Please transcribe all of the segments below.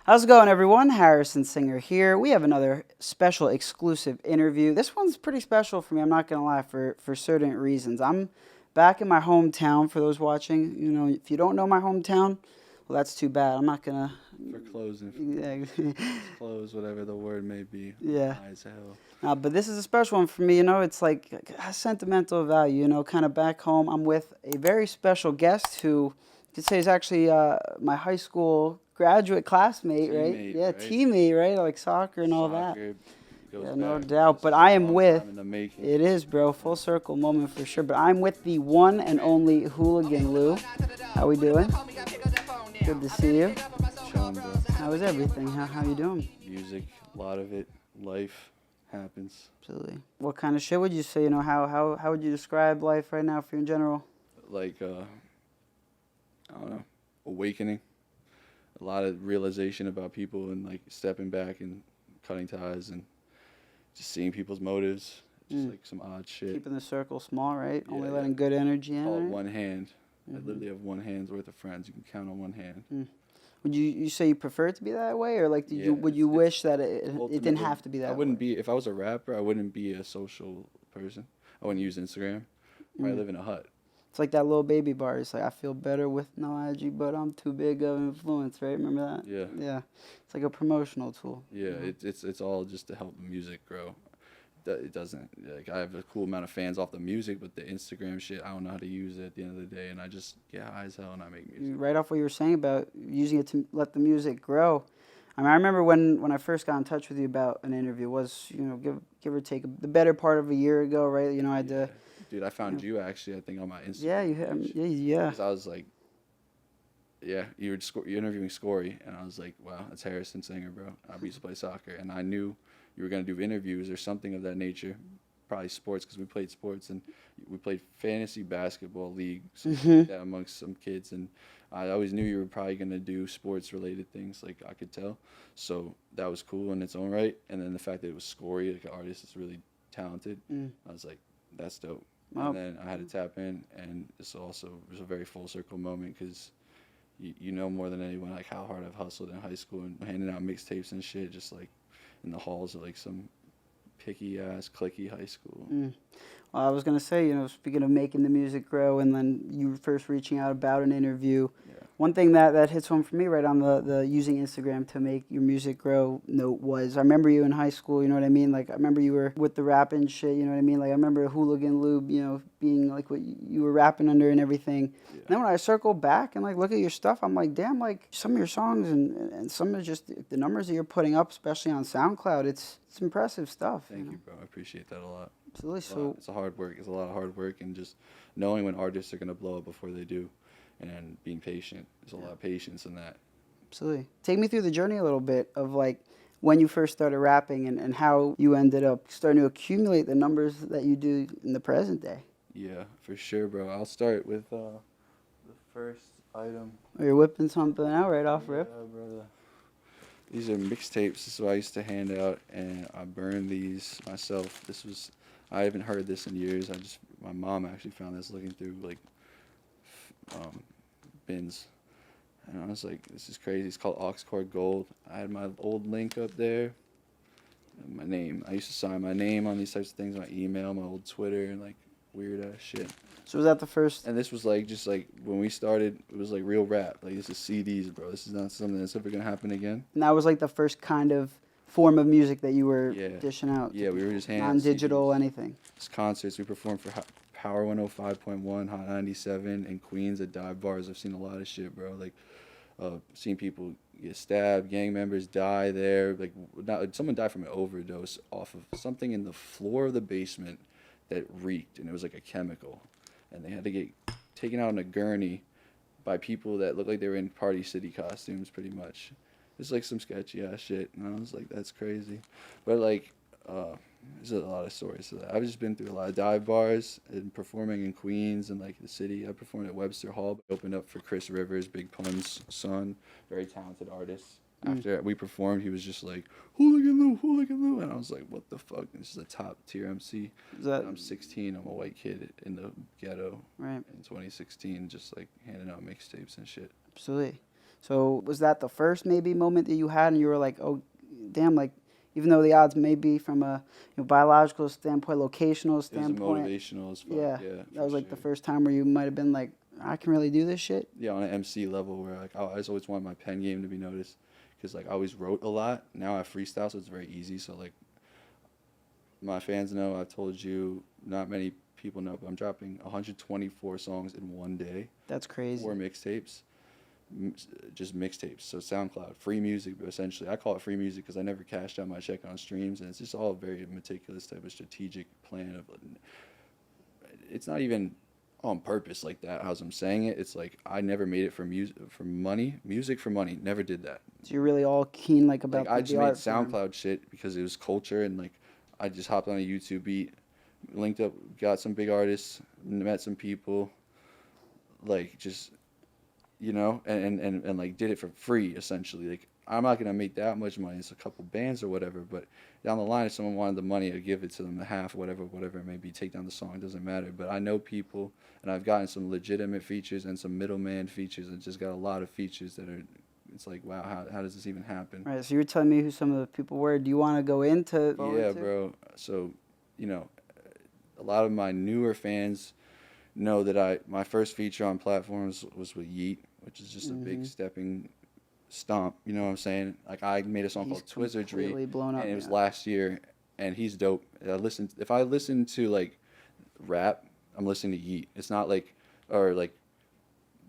How's it going, everyone? Harrison Singer here. We have another special exclusive interview. This one's pretty special for me, I'm not going to lie, for certain reasons. I'm back in my hometown for those watching. You know, if you don't know my hometown, well, that's too bad. I'm not going to... For closing. Yeah. Close, whatever the word may be. Yeah. High as hell. But this is a special one for me. You know, it's like a sentimental value. You know, kind of back home, I'm with a very special guest who you could say is actually my high school graduate classmate, right? Teammate, Yeah, right? teammate, right? Like soccer and all that. Goes Yeah, back. no doubt. But It's I a am long with, time in the making. it is, bro, full circle moment for sure. But I'm with the one and only Hooligan Lou. How we doing? Good to see you. Chilling, bro. How is everything? How you doing? Music, a lot of it, life happens. Absolutely. What kind of shit would you say? You know, how would you describe life right now for you in general? Like, I don't know, awakening. A lot of realization about people and like stepping back and cutting ties and just seeing people's motives. Just like some odd shit. Keeping the circle small, right? Yeah, Only yeah. letting good energy in. Call it Right? one hand. I literally have one hand's worth of friends. You can count on one hand. Would you say you prefer it to be that way, or like Yeah, would you wish that it didn't Ultimately, have to be that way? I wouldn't be, if I was a rapper, I wouldn't be a social person. I wouldn't use Instagram. I live in a hut. It's like that little baby bar. It's like, I feel better with no IG, but I'm too big of influence, right? Remember that? Yeah. Yeah. It's like a promotional tool. Yeah, it's all just to help the music grow. It doesn't, like, I have a cool amount of fans off the music, but the Instagram shit, I don't know how to use it at the end of the day, and I just get high as hell and I make music. Right off what you were saying about using it to let the music grow. I mean, I remember when I first got in touch with you about an interview, was, you know, give or take the better part of a year ago, right? You know, I had to... Dude, I found you actually, I think, on my Instagram. Yeah, you had, yeah. Because I was like, yeah, you're interviewing Scory, and I was like, wow, that's Harrison Singer, bro. I used to play soccer, and I knew you were going to do interviews or something of that nature, probably sports, because we played sports, and we played fantasy basketball league, something like that, amongst some kids, and I always knew you were probably going to do sports-related things, like I could tell, so that was cool in its own right, and then the fact that it was Scory, like an artist that's really talented, I was like, that's dope. Wow. And then I had to tap in, and this also was a very full circle moment because you know more than anyone like how hard I've hustled in high school and handing out mixtapes and shit, just like in the halls of like some picky ass clicky high school. Well, I was gonna say, you know, speaking of making the music grow, and then you first reaching out about an interview. Yeah. One thing that hits home for me right on the using Instagram to make your music grow note was, I remember you in high school, you know what I mean? Like, I remember you were with the rapping shit, you know what I mean? Like, I remember Hooligan Lube, you know, being like what you were rapping under and everything. Yeah. And then when I circle back and like look at your stuff, I'm like, damn, like some of your songs and some of just the numbers that you're putting up, especially on SoundCloud, it's impressive stuff. Thank know? you, bro. I appreciate that a lot. Absolutely. It's a hard work. It's a lot of hard work, and just knowing when artists are gonna blow up before they do, and being patient. There's a lot of patience in that. Absolutely. Take me through the journey a little bit of like when you first started rapping and how you ended up starting to accumulate the numbers that you do in the present day. Yeah, for sure, bro. I'll start with the first item. Or you're whipping something out right off rip. Yeah, brother. These are mixtapes. This is what I used to hand out, and I burned these myself. I haven't heard this in years. My mom actually found this looking through like bins, and I was like, this is crazy. It's called Oxcord Gold. I had my old link up there, and my name. I used to sign my name on these types of things, my email, my old Twitter, and like weird ass shit. So was that the first? And this was like just like when we started, it was like real rap. Like, this is CDs, bro. This is not something that's ever gonna happen again. And that was like the first kind of form of music that you were dishing out. Yeah, we were just handing non-digital, CDs. anything. It's concerts. We performed for Power 105.1, Hot 97, in Queens at dive bars. I've seen a lot of shit, bro. Like, seen people get stabbed, gang members die there. Like, someone died from an overdose off of something in the floor of the basement that reeked, and it was like a chemical. And they had to get taken out on a gurney by people that looked like they were in Party City costumes, pretty much. It's like some sketchy ass shit, and I was like, that's crazy. But like, there's a lot of stories to that. I've just been through a lot of dive bars and performing in Queens and like the city. I performed at Webster Hall, opened up for Chris Rivers, Big Pun's son, very talented artist. After we performed, he was just like, Hooligan Lou, Hooligan Lou. And I was like, what the fuck? This is a top tier MC. I'm 16. I'm a white kid in the ghetto in 2016, just like handing out mixtapes and shit. Absolutely. So was that the first maybe moment that you had, and you were like, oh, damn, like even though the odds may be from a biological standpoint, locational It was standpoint, motivational as fuck. yeah, Yeah, that for was like the sure. first time where you might have been like, I can really do this shit. Yeah, on an MC level where like I just always wanted my pen game to be noticed because like I always wrote a lot. Now I freestyle, so it's very easy. So like my fans know, I've told you, not many people know, but I'm dropping 124 songs in one day, That's crazy. 4 mixtapes, just mixtapes. So SoundCloud, free music, but essentially I call it free music because I never cashed out my check on streams, and it's just all very meticulous type of strategic plan of. It's not even on purpose like that. As I'm saying it, it's like I never made it for music for money. Never did that. So you're really all keen like about Like I the just made art form. SoundCloud shit because it was culture, and like I just hopped on a YouTube beat, linked up, got some big artists, met some people, like just and like did it for free essentially. Like I'm not gonna make that much money. It's a couple bands or whatever, but down the line, if someone wanted the money, I'd give it to them, the half, whatever it may be. Take down the song, doesn't matter. But I know people, and I've gotten some legitimate features and some middleman features, and just got a lot of features that are. It's like, wow, how does this even happen? Right. So you're telling me who some of the people were. Do you want to go into? Yeah, bro. So, a lot of my newer fans know that my first feature on platforms was with Yeat, which is just a big stepping stomp. You know what I'm saying? Like I made a song called Twizzardry, blown up, and it was last year, and he's dope. If I listen to like rap, I'm listening to Yeat. It's not like or like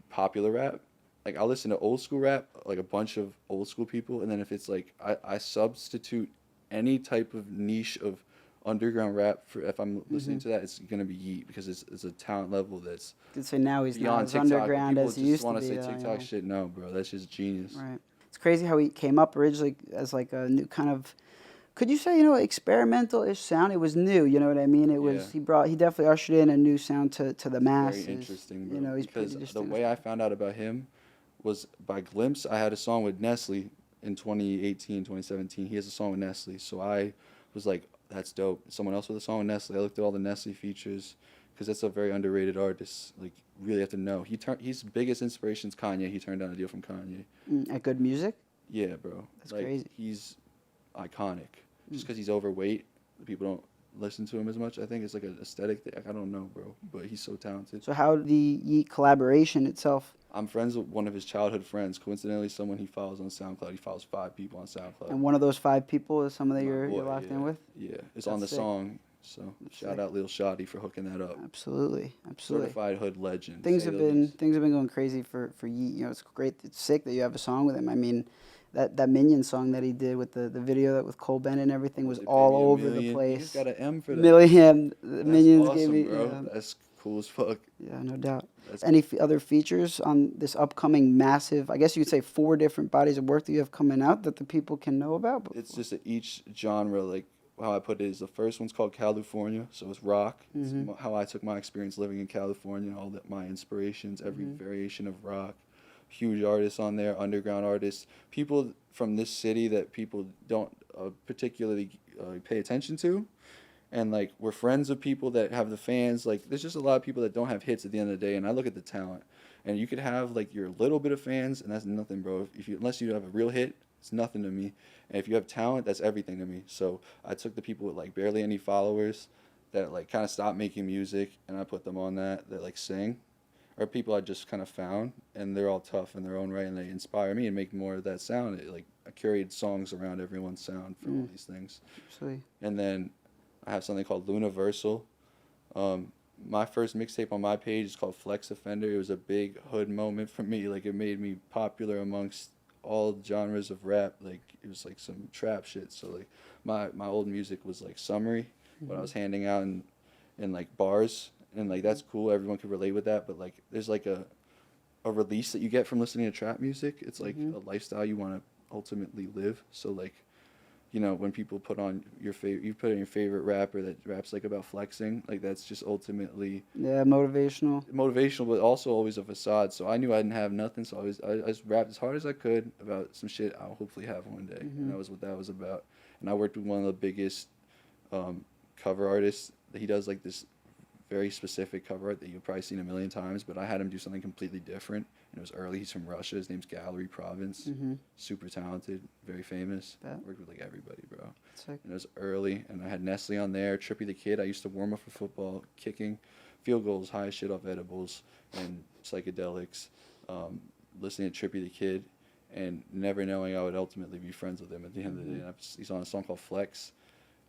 popular rap. Like I'll listen to old school rap, like a bunch of old school people, and then if it's like I substitute any type of niche of underground rap for if I'm listening to that, it's gonna be Yeat because it's a talent level that's So now he's not beyond as TikTok. underground People as he just used to want be. to say TikTok shit. No, bro, that's just genius. Right. It's crazy how he came up originally as like a new kind of, could you say, experimental-ish sound? It was new, you know what I mean? It was, he definitely ushered in a new sound to the masses. Very interesting, bro. He's because pretty the way I found out about him was by glimpse. I had a song with Nestle in 2018, 2017. He has a song with Nestle. So I was like, that's dope. Someone else with a song with Nestle. I looked at all the Nestle features because that's a very underrated artist. Like, really have to know. His biggest inspiration is Kanye. He turned down a deal from Kanye. At Good Music? Yeah, bro. That's crazy. He's iconic. Just because he's overweight, people don't listen to him as much. I think it's like an aesthetic thing. I don't know, bro. But he's so talented. So how did the Yeat collaboration itself? I'm friends with one of his childhood friends. Coincidentally, someone he follows on SoundCloud. He follows 5 people on SoundCloud. And one of those 5 people is someone that My you're boy, locked in with? Yeah, it's on the sick. song. So shout out Lil Shotty for hooking that up. Absolutely. Certified hood legend. Things have been going crazy for Yeat. It's great. It's sick that you have a song with him. I mean, that Minion song that he did with the video that with Cole Bennett and everything was all over the place. He's got an M for that. Million. That's Minions awesome, gave me. bro. Yeah. That's cool as fuck. Yeah, no doubt. That's Any other features on this upcoming massive, I guess you could say 4 different bodies of work that you have coming out that the people can know about? It's just that each genre, like how I put it, is the first one's called California, so it's rock. It's how I took my experience living in California, all that my inspirations, every variation of rock. Huge artists on there, underground artists, people from this city that people don't particularly pay attention to. And like we're friends with people that have the fans. Like there's just a lot of people that don't have hits at the end of the day. And I look at the talent, and you could have like your little bit of fans, and that's nothing, bro. Unless you have a real hit, it's nothing to me. And if you have talent, that's everything to me. So I took the people with like barely any followers that like kind of stopped making music, and I put them on that like sing, or people I just kind of found, and they're all tough in their own right, and they inspire me and make more of that sound. I curated songs around everyone's sound for all these things. Absolutely. And then I have something called Luniversal. My first mixtape on my page is called Flex Offender. It was a big hood moment for me. Like it made me popular amongst all genres of rap. Like it was like some trap shit. So like my old music was like summary, what I was handing out in like bars, and like that's cool. Everyone can relate with that. But like there's like a release that you get from listening to trap music. It's like a lifestyle you want to ultimately live. So like, when people put on your favorite rapper that raps like about flexing, like that's just ultimately motivational, but also always a facade. So I knew I didn't have nothing, so I just rapped as hard as I could about some shit I'll hopefully have one day, and that was what that was about. And I worked with one of the biggest cover artists. He does like this very specific cover art that you've probably seen a million times, but I had him do something completely different, And it was early. He's from Russia. His name's Gallery Province. Super talented, very famous. Worked with like everybody, bro. Sick. And it was early, and I had Nestle on there. Trippy the Kid. I used to warm up for football, kicking field goals, high as shit off edibles and psychedelics, listening to Trippy the Kid, and never knowing I would ultimately be friends with him at the end of the day. He's on a song called Flex,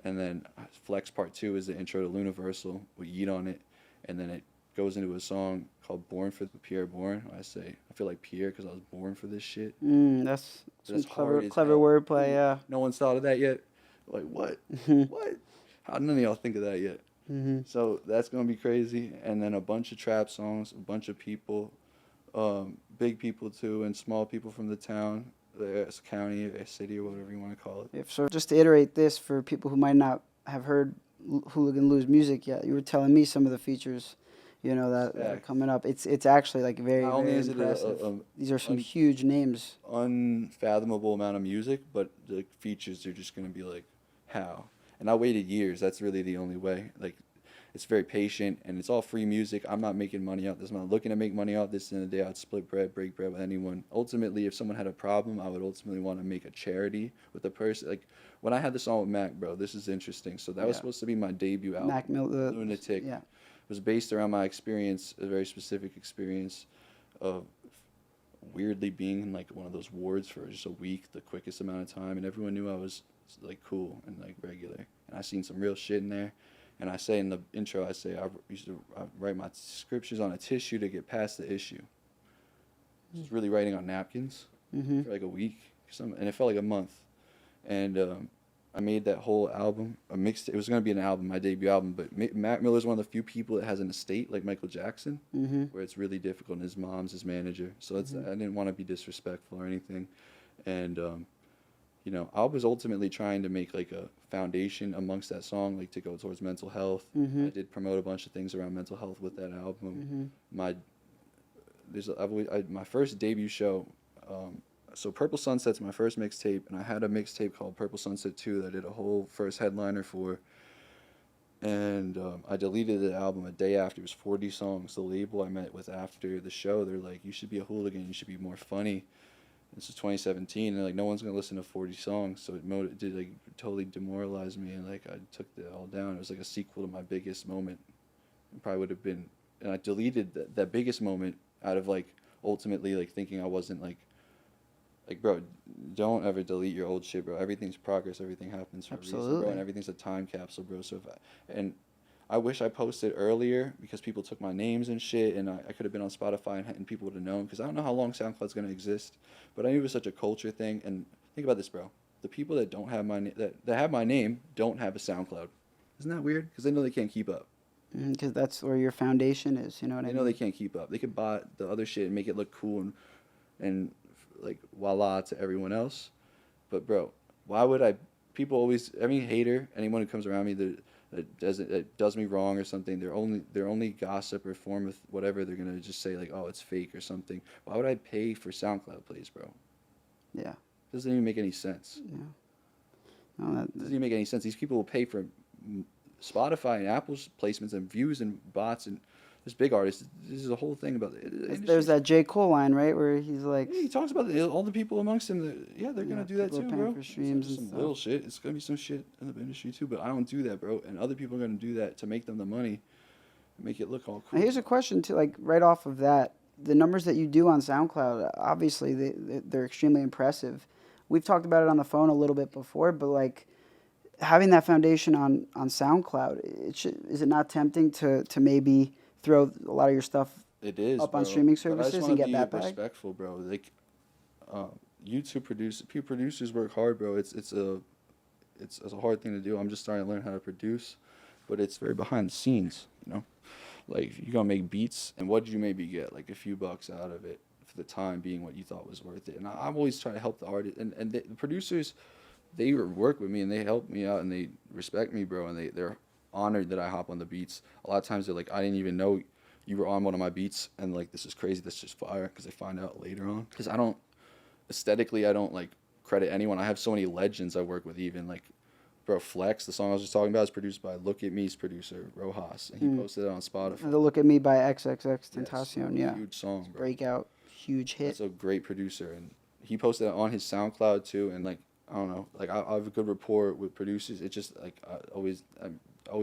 and then Flex Part 2 is the intro to Universal with Yeat on it, and then it goes into a song called Born for Pierre Bourne. I feel like Pierre because I was born for this shit. That's some clever wordplay, yeah. No one's thought of that yet. Like, what? What? How none of y'all think of that yet? So that's going to be crazy. And then a bunch of trap songs, a bunch of people, big people too, and small people from the town, the county, a city, or whatever you want to call it. Yeah, so just to iterate this for people who might not have heard Hooligan Lou's music yet, you were telling me some of the features, you know, that are coming up. It's actually like very, very impressive. These are some huge names. Unfathomable amount of music, but the features are just going to be like, how? And I waited years. That's really the only way. Like, it's very patient, and it's all free music. I'm not making money out this. I'm not looking to make money out this. In the day, I'd split bread, break bread with anyone. Ultimately, if someone had a problem, I would ultimately want to make a charity with the person. Like, when I had the song with Mac, bro, this is interesting. So that was supposed to be my debut album. Mac Lunatic. Yeah. It was based around my experience, a very specific experience of weirdly being in like one of those wards for just a week, the quickest amount of time, and everyone knew I was like cool and like regular. And I seen some real shit in there. And I say in the intro, I write my scriptures on a tissue to get past the issue. I was really writing on napkins for like a week, and it felt like a month. And I made that whole album, a mixtape. It was going to be an album, my debut album, but Mac Miller's one of the few people that has an estate like Michael Jackson, where it's really difficult, and his mom's his manager. So I didn't want to be disrespectful or anything. And, you know, I was ultimately trying to make like a foundation amongst that song, like to go towards mental health. I did promote a bunch of things around mental health with that album. My first debut show, so Purple Sunset's my first mixtape, and I had a mixtape called Purple Sunset 2 that I did a whole first headliner for. And I deleted the album a day after. It was 40 songs. The label I met with after the show, they're like, you should be a hooligan, you should be more funny. This is 2017, and like no one's gonna listen to 40 songs, so it did like totally demoralize me, and like I took it all down. It was like a sequel to my biggest moment. It probably would have been, and I deleted that biggest moment out of like ultimately like thinking I wasn't like bro, don't ever delete your old shit, bro. Everything's progress. Everything happens for a reason, bro, and everything's a time capsule, bro. So I wish I posted earlier because people took my names and shit, and I could have been on Spotify and people would have known, because I don't know how long SoundCloud's going to exist, but I knew it was such a culture thing. And think about this, bro. The people that don't have that have my name don't have a SoundCloud. Isn't that weird? Because they know they can't keep up. Because that's where your foundation is, you know what I mean? They know they can't keep up. They could buy the other shit and make it look cool and like voila to everyone else. But bro, why would people always, hater, anyone who comes around me that does me wrong or something, they're only gossip or form with whatever, they're gonna just say like, oh, it's fake or something. Why would I pay for SoundCloud plays, bro? Yeah. Doesn't even make any sense. Yeah. No, doesn't even make any sense. These people will pay for Spotify and Apple's placements and views and bots and this big artist. This is a whole thing about it. There's that J. Cole line, right, where he's like... Yeah, he talks about all the people amongst him. They're going to do that too, bro. For streams some little shit. It's going to be some shit in the industry too, but I don't do that, bro. And other people are going to do that to make them the money, make it look all cool. Now here's a question, too, like right off of that. The numbers that you do on SoundCloud, obviously, they're extremely impressive. We've talked about it on the phone a little bit before, but like having that foundation on SoundCloud, is it not tempting to maybe throw a lot of your stuff up on streaming services and get that back? Respectful, bro. Like, YouTube producers work hard, bro. It's a hard thing to do. I'm just starting to learn how to produce, but it's very behind the scenes, you know. Like, you're gonna make beats, and what did you maybe get? Like a few bucks out of it for the time being what you thought was worth it. And I'm always trying to help the artist, and the producers, they work with me and they help me out and they respect me, bro, and they're honored that I hop on the beats. A lot of times they're like, I didn't even know you were on one of my beats, and like, this is crazy, this is just fire, because they find out later on. Because aesthetically I don't like credit anyone. I have so many legends I work with, even like, bro, Flex, the song I was just talking about, is produced by Look at Me's producer Rojas, and he posted it on Spotify. The Look at Me by XXX Tentacion, yeah. Huge song, bro. Breakout, huge hit. That's a great producer, and he posted it on his SoundCloud too. And like I don't know, like I have a good rapport with producers. It's just like I always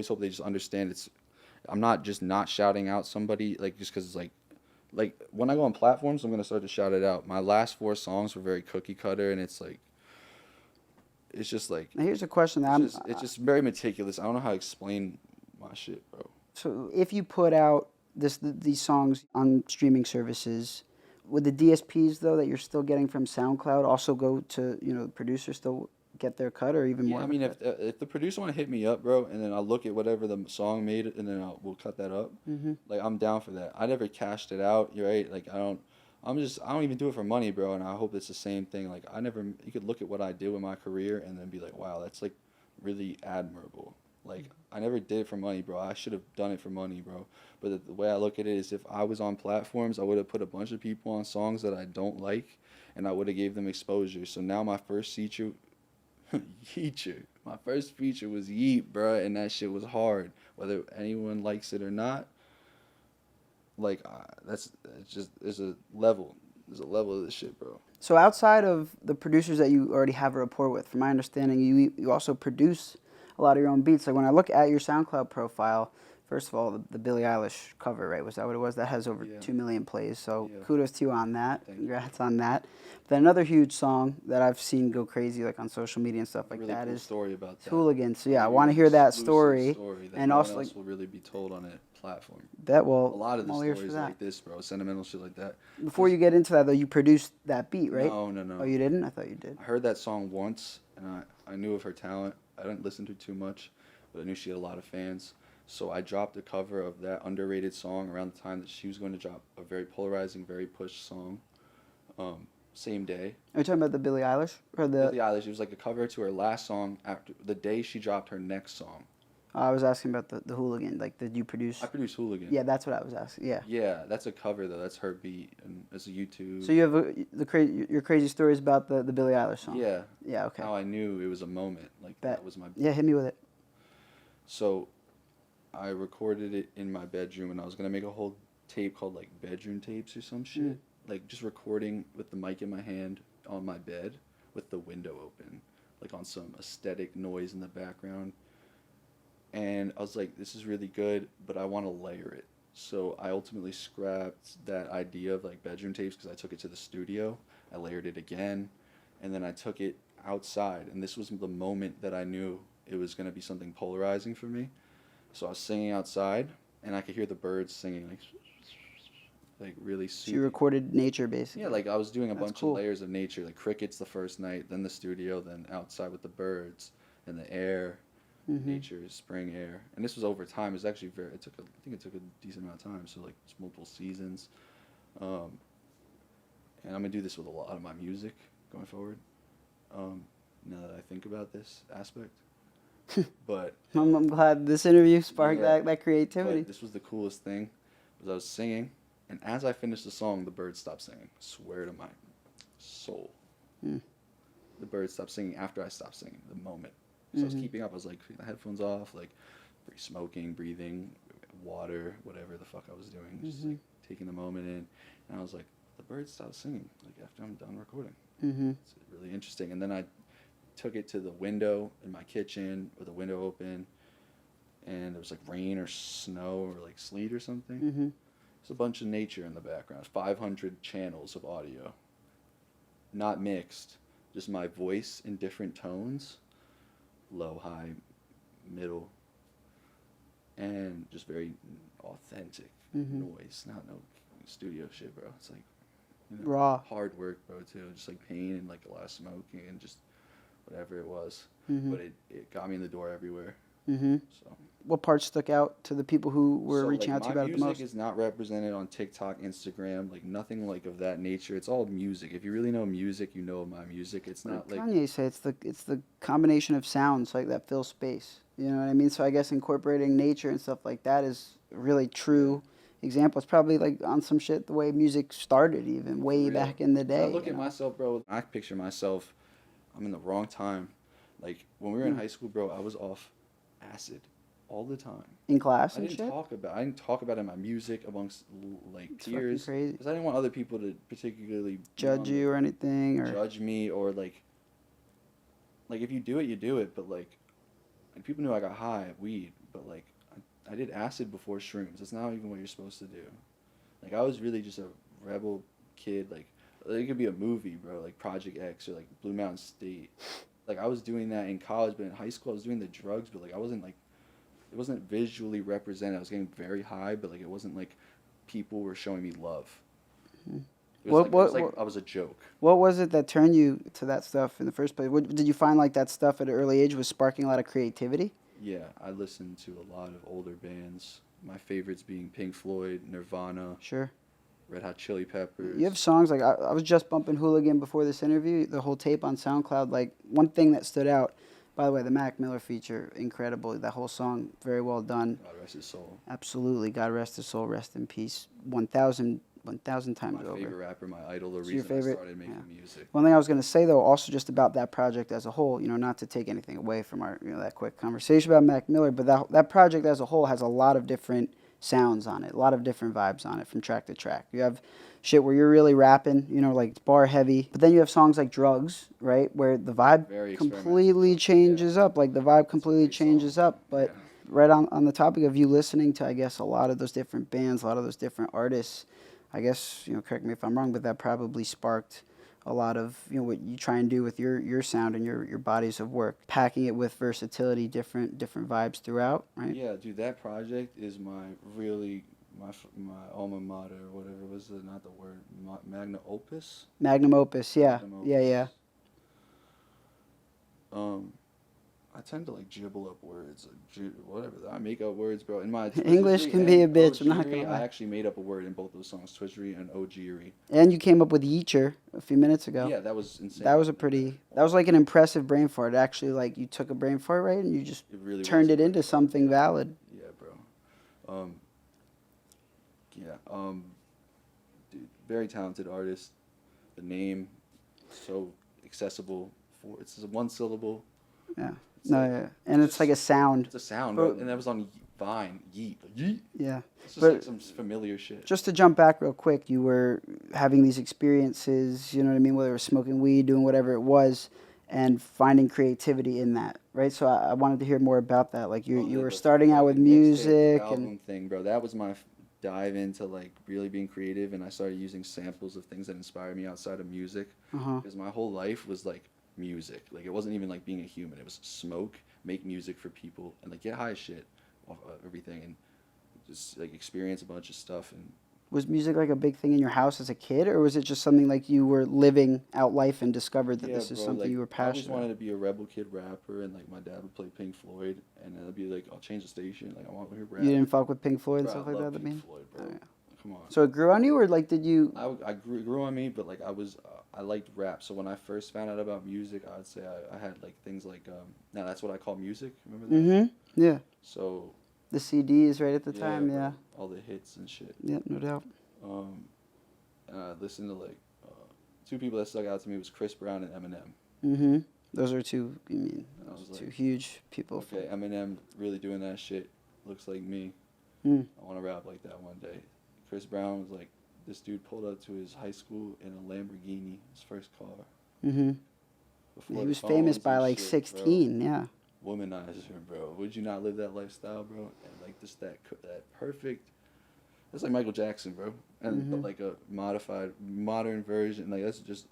hope they just understand. I'm not just not shouting out somebody like just because it's like when I go on platforms, I'm gonna start to shout it out. My last 4 songs were very cookie cutter, and it's just like Now here's a question that it's just very meticulous. I don't know how to explain my shit, bro. so if you put out these songs on streaming services, would the DSPs though that you're still getting from SoundCloud also go to the producers still get their cut or even more? Yeah, I of a mean, cut? if the producer want to hit me up, bro, and then I'll look at whatever the song made, and then we'll cut that up. Like I'm down for that. I never cashed it out. You're right. Like I don't even do it for money, bro. And I hope it's the same thing. Like you could look at what I did with my career and then be like, wow, that's like really admirable. Like I never did it for money, bro. I should have done it for money, bro. But the way I look at it is, if I was on platforms, I would have put a bunch of people on songs that I don't like, and I would have gave them exposure. So now my first feature, my first feature was Yeat, bro, and that shit was hard. Whether anyone likes it or not, like there's a level of this shit, bro. So outside of the producers that you already have a rapport with, from my understanding, you also produce a lot of your own beats. Like when I look at your SoundCloud profile, first of all, the Billie Eilish cover, right? Was that what it was? That has over 2 million plays. So kudos to you on that. Congrats on that. Then another huge song that I've seen go crazy, like on social media and stuff like really that, cool is story about that. Hooligan. So yeah, I want to hear that story. That and no also, one else will really be told on a platform. that will. A lot of the I'm all ears for stories that. like this, bro. Sentimental shit like that. Before you get into that, though, you produced that beat, right? No. Oh, you didn't? I thought you did. I heard that song once, and I knew of her talent. I didn't listen to her too much, but I knew she had a lot of fans. So I dropped a cover of that underrated song around the time that she was going to drop a very polarizing, very push song. Same day. Are you talking about the Billie Eilish or the? Billie Eilish. It was like a cover to her last song after the day she dropped her next song. I was asking about the Hooligan. Like, did you produce? I produced Hooligan. Yeah, that's what I was asking. Yeah. Yeah, that's a cover though. That's her beat, and it's a YouTube. So you have your crazy stories about the Billie Eilish song. Yeah. Yeah. Okay. How I knew it was a moment. Like that was my. Yeah, hit me with it. So, I recorded it in my bedroom, and I was gonna make a whole tape called like bedroom tapes or some shit. Like just recording with the mic in my hand on my bed with the window open, like on some aesthetic noise in the background. And I was like, this is really good, but I want to layer it. So I ultimately scrapped that idea of like bedroom tapes because I took it to the studio. I layered it again, and then I took it outside. And this was the moment that I knew it was going to be something polarizing for me. So I was singing outside, and I could hear the birds singing like really So soothing. you recorded nature, basically. Yeah, like I was doing a That's bunch cool. of layers of nature, like crickets the first night, then the studio, then outside with the birds and the air, nature, spring air. And this was over time. It was actually I think it took a decent amount of time. So like it's multiple seasons. And I'm gonna do this with a lot of my music going forward. Now that I think about this aspect. But I'm glad this interview sparked that creativity. But this was the coolest thing, was I was singing, and as I finished the song, the birds stopped singing. I swear to my soul. The birds stopped singing after I stopped singing, the moment. So I was keeping up. I was like, the headphones off, like smoking, breathing, water, whatever the fuck I was doing. Just like taking the moment in. And I was like, the birds stopped singing, like after I'm done recording. It's really interesting. And then I took it to the window in my kitchen with the window open, and there was like rain or snow or like sleet or something. There's a bunch of nature in the background. 500 channels of audio, not mixed, just my voice in different tones, low, high, middle, and just very authentic noise. Not no studio shit, bro. It's like Raw. hard work, bro, too. Just like pain and like a lot of smoking and just whatever it was. But it got me in the door everywhere. So What parts stuck out to the people who were reaching out to you about it the my most? music is not represented on TikTok, Instagram, like nothing like of that nature. It's all music. If you really know music, you know my music. It's not like Kanye say it's the combination of sounds like that fill space. You know what I mean? So I guess incorporating nature and stuff like that is a really true example. It's probably like on some shit the way music started, even way back in the day. I look at myself, bro. I picture myself. I'm in the wrong time. Like when we were in high school, bro, I was off acid all the time. In class I and didn't shit? talk about it in my music amongst like It's fucking peers crazy. because I didn't want other people to particularly Judge you or anything, or judge me, or like if you do it, you do it. But like people knew I got high at weed, but like I did acid before shrooms. That's not even what you're supposed to do. Like I was really just a rebel kid. Like it could be a movie, bro. Like Project X or like Blue Mountain State. Like I was doing that in college, but in high school I was doing the drugs, but like I wasn't like, it wasn't visually represented. I was getting very high, but like it wasn't like people were showing me love. It was like I was a joke. What was it that turned you to that stuff in the first place? Did you find like that stuff at an early age was sparking a lot of creativity? Yeah, I listened to a lot of older bands. My favorites being Pink Floyd, Nirvana, Sure. Red Hot Chili Peppers. You have songs like I was just bumping Hooligan before this interview, the whole tape on SoundCloud. Like one thing that stood out, by the way, the Mac Miller feature, incredible. That whole song, very well done. God rest his soul. Absolutely. God rest his soul, rest in peace. 1,000 times My over. favorite rapper, my idol, the So your reason favorite- I started making yeah. music. One thing I was going to say, though, also just about that project as a whole, not to take anything away from our, that quick conversation about Mac Miller, but that project as a whole has a lot of different sounds on it, a lot of different vibes on it from track to track. You have shit where you're really rapping, like it's bar heavy, but then you have songs like Drugs, right, where the vibe Very completely changes up, like the vibe completely changes up, but right on the topic of you listening to, I guess, a lot of those different bands, a lot of those different artists, I guess, correct me if I'm wrong, but that probably sparked a lot of, what you try and do with your sound and your bodies of work, packing it with versatility, different vibes throughout, right? Yeah, dude, that project is my alma mater, or whatever was not the word, magna opus? Magnum opus, yeah. Magnum Yeah, yeah. I tend to like jibble up words, whatever. I make up words, bro. In my English can be a bitch, I'm not gonna lie. I actually made up a word in both those songs, Twitchery and OGery. And you came up with Yeacher a few minutes ago. Yeah, that was insane. That was like an impressive brain fart. Actually, like you took a brain fart, right, and you just really turned it into something valid. Yeah, bro. Dude, very talented artist. The name, so accessible. It's a one syllable. Yeah. Yeah. And it's like a sound. It's a sound, bro. And that was on Vine, Yeat. Yeat. Yeah. It's just like some familiar shit. Just to jump back real quick, you were having these experiences, you know what I mean, whether it was smoking weed, doing whatever it was, and finding creativity in that, right? So I wanted to hear more about that. Like you were starting out with music album thing, bro. That was my dive into like really being creative, and I started using samples of things that inspired me outside of music, because my whole life was like music. Like it wasn't even like being a human. It was smoke, make music for people, and like get high as shit off everything, and just like experience a bunch of stuff. And was music like a big thing in your house as a kid, or was it just something like you were living out life and discovered that this is something like, you were passionate I always wanted to be a rebel kid rapper, and like my dad would play Pink Floyd, and I'd be like, I'll change the station, like I want to hear rap. You didn't fuck with Pink Floyd and Bro, stuff I like love that? Pink Floyd, bro. Oh, yeah. Come on. So it grew on you, or like did you? I grew on me, but like I liked rap. So when I first found out about music, I'd say I had like things like now that's what I call music. Remember that? Yeah. So the CDs right at the time, bro, yeah. all the hits and shit. Yep, no doubt. And I listened to like two people that stuck out to me was Chris Brown and Eminem. Those are two. You mean I was two like, huge people. Okay, Eminem really doing that shit. Looks like me. I want to rap like that one day. Chris Brown was like, this dude pulled up to his high school in a Lamborghini, his first car. He was famous by like 16, bro. yeah. Womanizer, bro. Would you not live that lifestyle, bro? And like just that perfect. That's like Michael Jackson, bro. And but like a modified, modern version. Like that's just,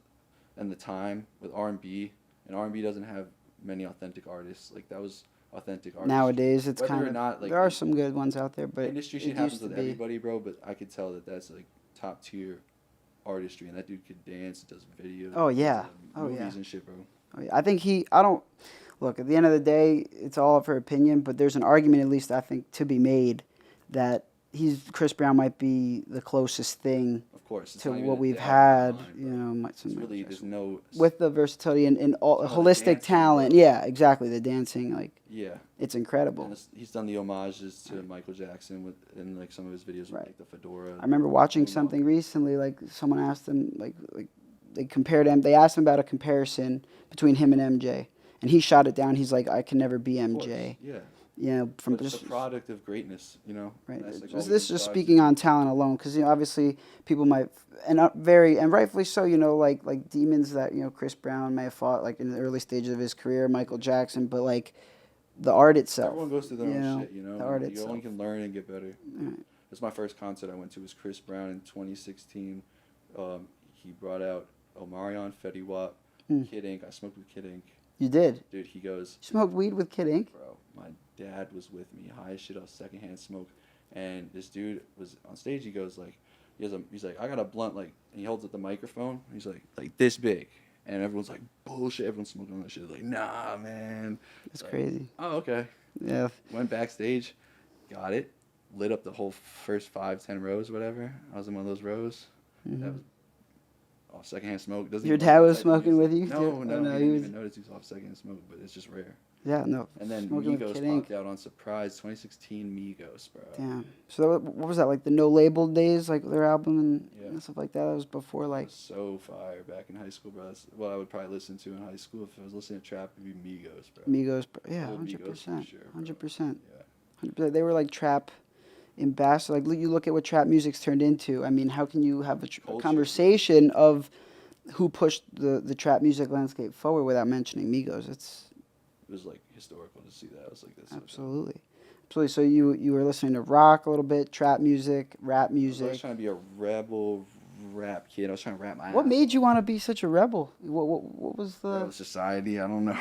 and the time with R&B, and R&B doesn't have many authentic artists. Like that was authentic artists. Nowadays, it's Whether kind or of not, like, there are some good ones out there, but industry it shit happens used to with be. everybody, bro. But I could tell that that's like top tier artistry, and that dude could dance, does videos. Oh yeah, movies and shit, bro. Oh, yeah. I think I don't look. At the end of the day, it's all up for opinion, but there's an argument, at least I think, to be made that Chris Brown might be the closest thing. Of course, to what we've had, it's really there's no with the versatility and all holistic dancing, talent. bro. Yeah, exactly. The dancing, like yeah, it's incredible. And he's done the homages to Michael Jackson in like some of his videos with like the fedora. I remember watching something recently. Like someone asked him, like they compared him. They asked him about a comparison between him and MJ, and he shot it down. He's like, I can never be MJ. Yeah. from But it's just a product of greatness, you know. right. And that's, like, Just all we this can just strive speaking to. on talent alone, because obviously people might and rightfully so. Like demons that Chris Brown may have fought like in the early stages of his career, Michael Jackson, but like the art itself. Everyone goes through their own shit, you know. The art And you itself. only can learn and get better. Right. That's my first concert I went to was Chris Brown in 2016. He brought out Omarion, Fetty Wap, Kid Ink. I smoked with Kid Ink. You did. Dude, he goes, You smoked weed with Kid Ink? bro, my dad was with me, high as shit off secondhand smoke. And this dude was on stage, he goes like, he's like, I got a blunt, like, and he holds up the microphone. He's like this big. And everyone's like, bullshit, everyone's smoking on that shit. Like, nah, man. That's like, crazy. Oh, okay. Yeah. Went backstage, got it, lit up the whole first 5-10 rows, whatever. I was in one of those rows. That was off secondhand smoke. Doesn't Your even dad like was the type of smoking with music. you? No, Oh, no, no, he he didn't was- even notice he was off secondhand smoke, but it's just rare. Yeah, no. And then smoking with Migos Kid Ink. popped out on Surprise 2016 Migos, bro. Damn. So what was that, like the No Label days, like their album and stuff like that? That was before It like. was so fire back in high school, bro. That's what I would probably listen to in high school if I was listening to trap. It'd be Migos, bro. Migos, yeah, Old Migos for 100%, sure, bro. 100%. Yeah. 100%. They were like trap ambassadors. Like you look at what trap music's turned into. I mean, how can you have a Culture. conversation of who pushed the trap music landscape forward without mentioning Migos? It's It was like historical to see that. I was like, this. absolutely. So you were listening to rock a little bit, trap music, rap I was music. trying to be a rebel rap kid. I was trying to rap my What ass made you want to be such a rebel? What was the? off. Society, I don't know.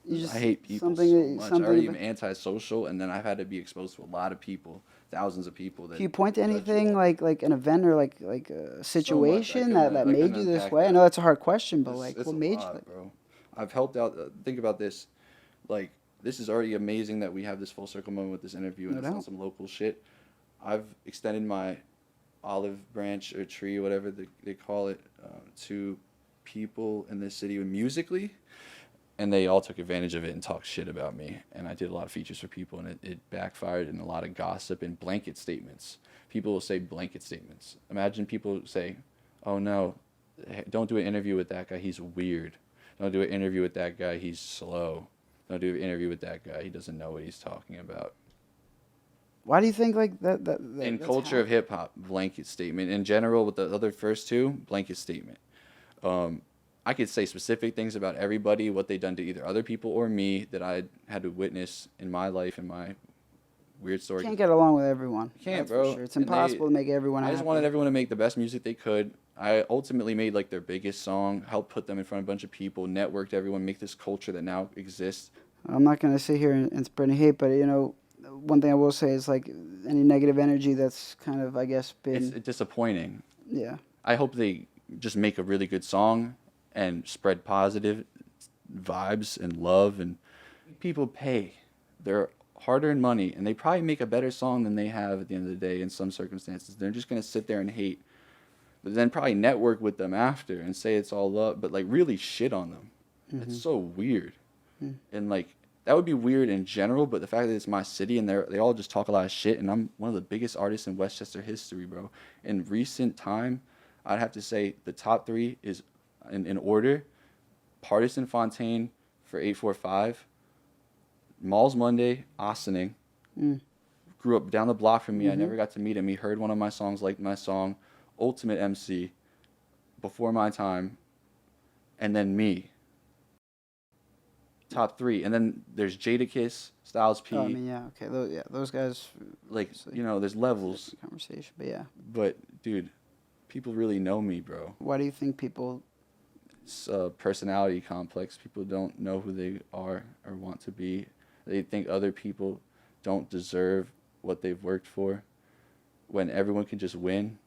You just- I hate people something so that- much. I something already about- am antisocial, and then I've had to be exposed to a lot of people, thousands of people. That Can you point to judge you. anything like an event or like a situation couldn't- that I made couldn't you this unpack way? I that. know that's a hard question, but It's- like it's what a made lot, you? bro? I've helped out. Think about this. Like, this is already amazing that we have this full circle moment with this interview, and No it's on doubt. some local shit. I've extended my olive branch or tree, whatever they call it, to people in this city musically, and they all took advantage of it and talked shit about me. And I did a lot of features for people, and it backfired in a lot of gossip and blanket statements. People will say blanket statements. Imagine people say, oh no, don't do an interview with that guy, he's weird. Don't do an interview with that guy, he's slow. Don't do an interview with that guy, he doesn't know what he's talking about. Why do you think like that? In that's culture of hip hop, blanket statement. In general, with the other first two, blanket statement. I could say specific things about everybody, what they done to either other people or me that I had to witness in my life and my weird story. Can't get along with everyone. You can't, that's bro. For sure. It's And impossible to make everyone I happy. just wanted everyone to make the best music they could. I ultimately made like their biggest song, helped put them in front of a bunch of people, networked everyone, make this culture that now exists. I'm not gonna sit here and spread any hate, but one thing I will say is like any negative energy that's kind of I guess been It's disappointing. yeah. I hope they just make a really good song and spread positive vibes and love, and people pay their hard-earned money, and they probably make a better song than they have at the end of the day in some circumstances. They're just going to sit there and hate, but then probably network with them after and say it's all love, but like really shit on them. It's so weird. And like that would be weird in general, but the fact that it's my city and they all just talk a lot of shit, and I'm one of the biggest artists in Westchester history, bro. In recent time, I'd have to say the top three is in order: Partisan Fontaine for 845, Malls Monday, Ossining. Grew up down the block from me. I never got to meet him. He heard one of my songs, liked my song. Ultimate MC, Before My Time, and then me. Top three. And then there's Jadakiss, Styles P. Oh, I mean, yeah, okay, those guys. Like, obviously, there's levels. conversation, but yeah. But, dude, people really know me, bro. Why do you think people? It's a personality complex. People don't know who they are or want to be. They think other people don't deserve what they've worked for when everyone can just win.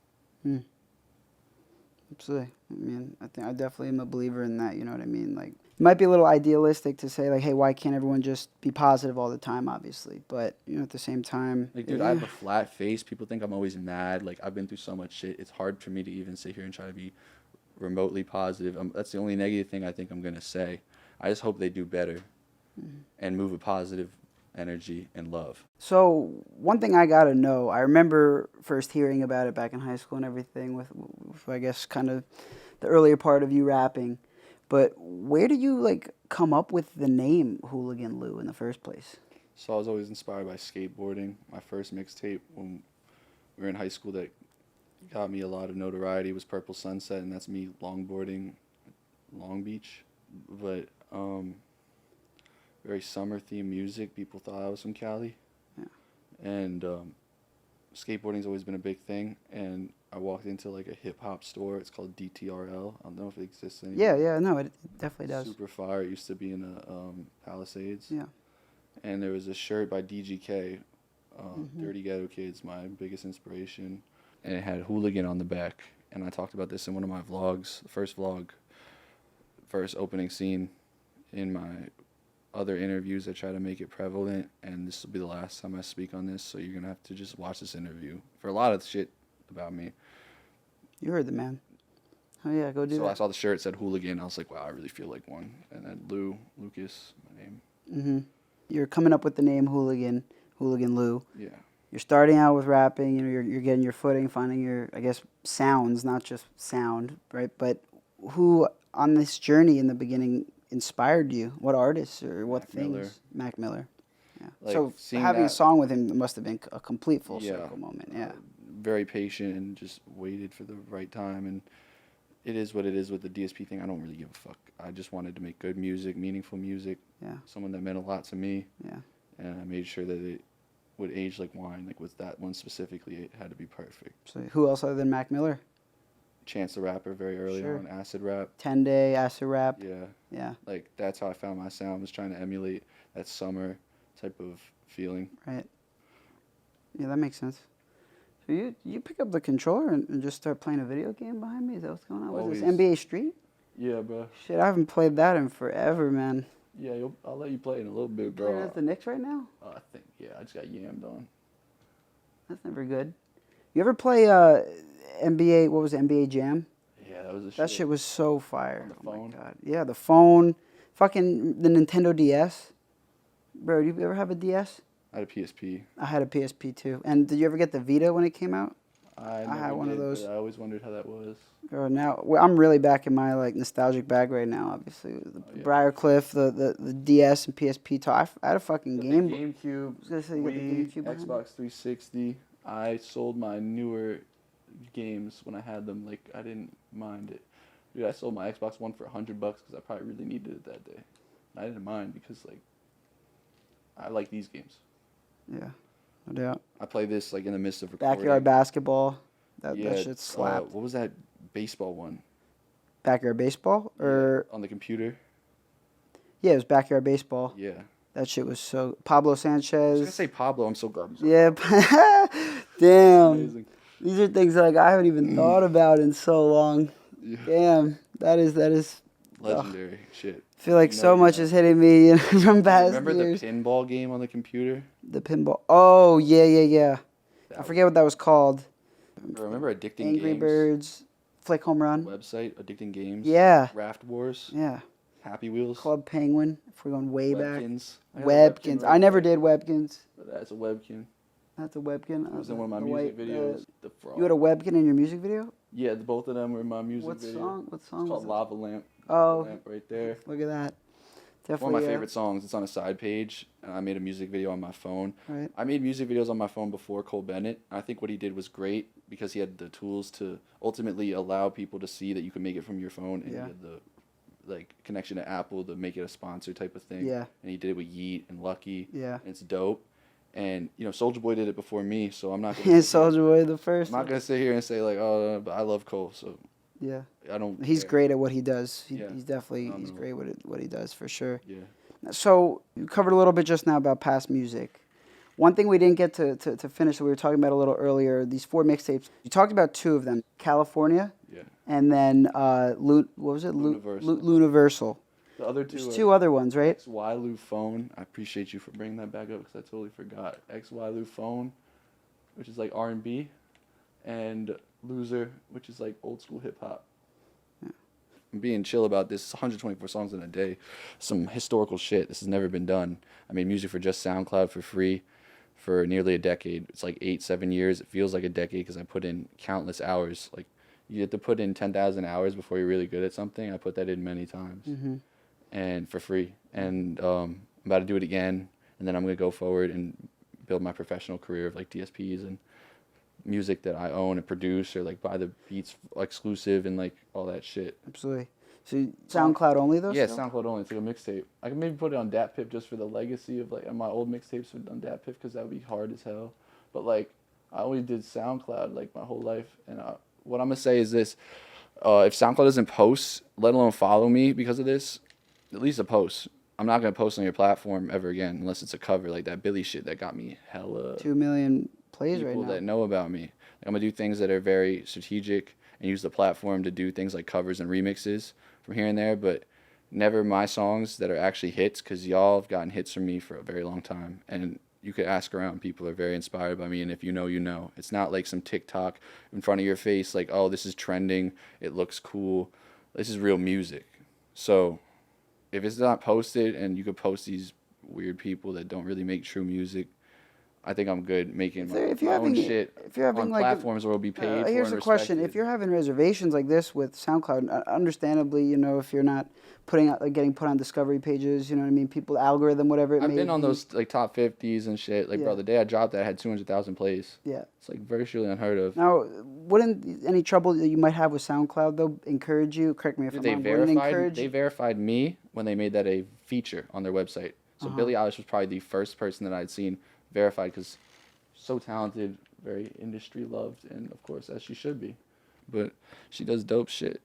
Absolutely. I mean, I definitely am a believer in that. You know what I mean? Like, it might be a little idealistic to say like, hey, why can't everyone just be positive all the time? Obviously, but at the same time, Like, dude, I have a flat face. People think I'm always mad. Like, I've been through so much shit. It's hard for me to even sit here and try to be remotely positive. That's the only negative thing I think I'm going to say. I just hope they do better and move a positive energy and love. So one thing I gotta know, I remember first hearing about it back in high school and everything with I guess kind of the earlier part of you rapping, but where did you like come up with the name Hooligan Lou in the first place? So I was always inspired by skateboarding. My first mixtape when we were in high school that got me a lot of notoriety was Purple Sunset, and that's me longboarding Long Beach. But very summer themed music. People thought I was from Cali. Yeah. And skateboarding's always been a big thing. And I walked into like a hip hop store. It's called DTRL. I don't know if it exists anymore. Yeah, no, it definitely does. Super fire. It used to be in a Palisades. Yeah. And there was a shirt by DGK, Dirty Ghetto Kids, my biggest inspiration. And it had Hooligan on the back. And I talked about this in one of my vlogs, the first vlog, first opening scene. In my other interviews, I try to make it prevalent. And this will be the last time I speak on this. So you're going to have to just watch this interview for a lot of shit about me. You heard the man. Oh, yeah, go do that. So I saw the shirt, said Hooligan. I was like, wow, I really feel like one. And then Lucas, my name. Mm-hmm. You're coming up with the name Hooligan Lou. Yeah. You're starting out with rapping, you're getting your footing, finding your, I guess, sounds, not just sound, right? But who on this journey in the beginning inspired you? What artists or what things? Miller. Mac Miller. Yeah. Like, so seeing having a that- song with him must have been a complete full circle moment. Yeah. Very patient and just waited for the right time. And it is what it is with the DSP thing. I don't really give a fuck. I just wanted to make good music, meaningful music. Yeah. Someone that meant a lot to me. Yeah. And I made sure that it would age like wine. Like with that one specifically, it had to be perfect. So who else other than Mac Miller? Chance the Rapper very early Sure. on, acid rap. 10 Day, Acid Rap. Yeah. Yeah. Like that's how I found my sound, was trying to emulate that summer type of feeling. Right. Yeah, that makes sense. So you pick up the controller and just start playing a video game behind me? Is that what's going on? What is this, Always. NBA Street? Yeah, bro. Shit, I haven't played that in forever, man. Yeah, I'll let you play in a little bit, Playing bro. as the Knicks right now? I think, yeah, I just got yammed on. That's never good. You ever play NBA, what was it, NBA Jam? Yeah, that was a That shit was so fire. On the Oh phone? my god. Yeah, the phone. Fucking the Nintendo DS. Bro, do you ever have a DS? I had a PSP. I had a PSP too. And did you ever get the Vita when it came out? I had never one of did, those. but I always wondered how that was. Or now, well, I'm really back in my like nostalgic bag right now. Obviously, the yeah. Briarcliff, the DS and PSP. I had a fucking The game. GameCube, was gonna say, you got the Wii, GameCube behind Xbox 360. I sold my newer games when I had them. Like, I didn't mind it. Dude, I sold my Xbox One for $100 because I probably really needed it that day. And I didn't mind because, like, I like these games. Yeah, no doubt. I play this, like, in the midst of recording. Backyard basketball. That Yeah, shit slapped. what was that baseball one? Backyard baseball or On the computer? yeah, it was backyard baseball. Yeah. That shit was so Pablo I was going to Sanchez. say Pablo. I'm so garbage. Yeah, damn. Amazing. These are things like I haven't even thought about in so long. Yeah. Damn, that is. Legendary shit. I feel like You know so you much know. is hitting me from past Remember years. the pinball game on the computer? The pinball. Oh yeah. That I forget what that was called. Remember Addicting Angry Games? Birds, Flick Home Run. Website, Addicting Games. Yeah, Raft Wars. yeah. Happy Wheels. Club Penguin. If we're going way back. Webkins. I got a Webkin Webkins. right I never there. did Webkins. But that's a Webkin. That's a Webkin. It was in one of my The music white, videos. The Frog. you had a Webkin in your music video? Yeah, both of them were in my music What video. song? What song It's was called it? Lava Lamp. Oh. Lava Lamp right there. Look at that. Definitely. One of my favorite songs. It's on a side page, and I made a music video on my phone. Right. I made music videos on my phone before Cole Bennett. I think what he did was great because he had the tools to ultimately allow people to see that you can make it from your phone, and Yeah. he had the connection to Apple to make it a sponsor type of thing. Yeah. And he did it with Yeat and Lucky. Yeah. And it's dope. And Soulja Boy did it before me, so I'm not. Yeah, Soulja Boy the first. I'm not gonna sit here and say like, oh, but I love Cole, so Yeah. I don't. He's care. great at what he does. Yeah. He's definitely he's Phenomenal. great at what he does for sure. Yeah. So you covered a little bit just now about past music. One thing we didn't get to finish that we were talking about a little earlier, these 4 mixtapes. You talked about 2 of them, California, Yeah. and then what was it? Luniversal. Luniversal. The other 2. There's 2 other ones, right? XY Phone. I appreciate you for bringing that back up because I totally forgot. XY Phone, which is like R&B, and Loser, which is like old school hip hop. I'm being chill about this. It's 124 songs in a day. Some historical shit. This has never been done. I made music for just SoundCloud for free for nearly a decade. It's like 7 years. It feels like a decade because I put in countless hours. Like, you have to put in 10,000 hours before you're really good at something. I put that in many times. Mm-hmm. And for free. And I'm about to do it again in and then I'm gonna go forward and build my professional career of like DSPs and music that I own and produce, or like buy the beats exclusive and like all that shit. Absolutely. So SoundCloud only though? Yeah, still? SoundCloud only. It's like a mixtape. I can maybe put it on DatPiff just for the legacy of like my old mixtapes on DatPiff, because that would be hard as hell. But like I only did SoundCloud like my whole life, and what I'm gonna say is this: if SoundCloud doesn't post, let alone follow me because of this, at least a post. I'm not gonna post on your platform ever again unless it's a cover like that Billy shit that got me hella 2 million plays right people now. that know about me. Like, I'm gonna do things that are very strategic and use the platform to do things like covers and remixes from here and there, but never my songs that are actually hits, because y'all have gotten hits from me for a very long time. And you could ask around, people are very inspired by me, and if you know, you know. It's not like some TikTok in front of your face like, oh, this is trending, it looks cool. This is real music. So if it's not posted and you could post these weird people that don't really make true music, I think I'm good making my own shit on platforms where it'll be paid for. Here's and a question: respected. if you're having reservations like this with SoundCloud, understandably, you know, if you're not putting out, like, getting put on discovery pages, you know what I mean, people algorithm, whatever it may be. I've been on those like top 50s and shit. Like, bro, the day I dropped that, I had 200,000 plays. Yeah. It's like virtually unheard of. Now, wouldn't any trouble that you might have with SoundCloud though encourage you? Correct me if I'm wrong. They verified me when they made that a feature on their website. So Billie Eilish was probably the first person that I'd seen verified, because so talented, very industry loved, and of course as she should be. But she does dope shit.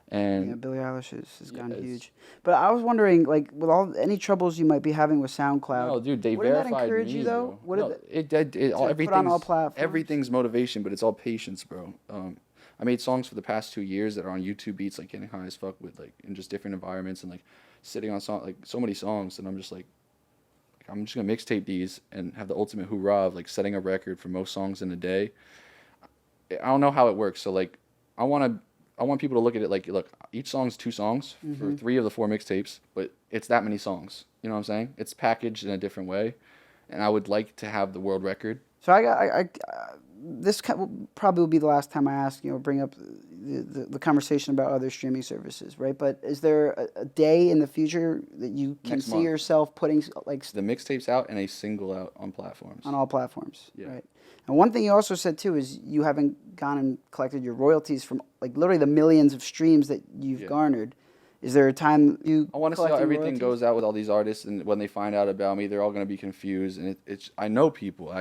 And yeah, Billie Eilish has gone huge. But I was wondering, like, with any troubles you might be having with SoundCloud. No, dude, they wouldn't verified that encourage me, you though? bro. Put on all platforms? Everything's motivation, but it's all patience, bro. I made songs for the past 2 years that are on YouTube Beats, like getting high as fuck with, like, in just different environments, and like sitting on like so many songs, and I'm just like I'm just gonna mixtape these and have the ultimate hoorah of like setting a record for most songs in a day. I don't know how it works, so like I want people to look at it like, look, each song's 2 songs for 3 of the 4 mixtapes, but it's that many songs. You know what I'm saying? It's packaged in a different way, and I would like to have the world record. So this probably will be the last time I ask, you know, bring up the conversation about other streaming services, right? But is there a day in the future that you can Next see month. yourself putting like The mixtape's out and a single out on platforms. on all platforms, Yeah. right? And one thing you also said too is you haven't gone and collected your royalties from like literally the millions of streams that you've garnered. Is there a time you? I want to see how everything goes out with all these artists, and when they find out about me, they're all gonna be confused. And I know people.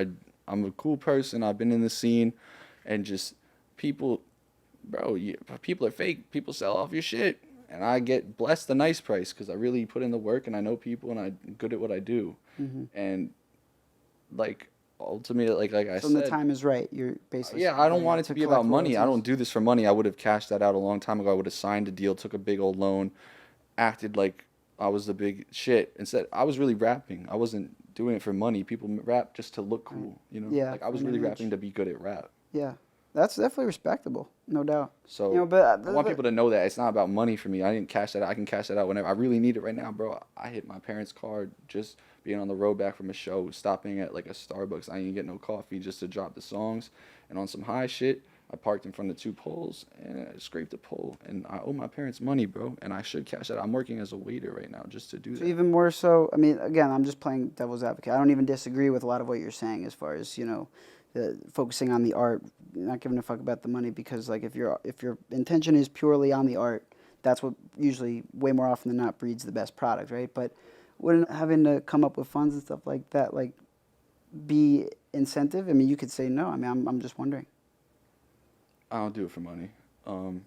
I'm a cool person. I've been in the scene, and just people, bro. People are fake. People sell off your shit, and I get blessed a nice price because I really put in the work, and I know people, and I'm good at what I do. And like ultimately, like I said, when the time is right, you're basically. Yeah, I don't want it to be about money. I royalties. don't do this for money. I would have cashed that out a long time ago. I would have signed a deal, took a big old loan, acted like I was the big shit. Instead, I was really rapping. I wasn't doing it for money. People rap just to look cool, you know? Yeah, like I was an really image. rapping to be good at rap. Yeah, that's definitely respectable, no doubt. So you know, but I want people to know that it's not about money for me. I didn't cash that out. I can cash that out whenever. I really need it right now, bro. I hit my parents' card just being on the road back from a show, stopping at like a Starbucks. I didn't get no coffee just to drop the songs. And on some high shit, I parked in front of 2 poles and I scraped a pole. And I owe my parents money, bro. And I should cash that out. I'm working as a waiter right now just to do that. Even more so, I mean, again, I'm just playing devil's advocate. I don't even disagree with a lot of what you're saying as far as, you know, focusing on the art, not giving a fuck about the money, because like if your intention is purely on the art, that's what usually way more often than not breeds the best product, right? But wouldn't having to come up with funds and stuff like that like be incentive? I mean, you could say no. I mean, I'm just wondering. I don't do it for money. I'm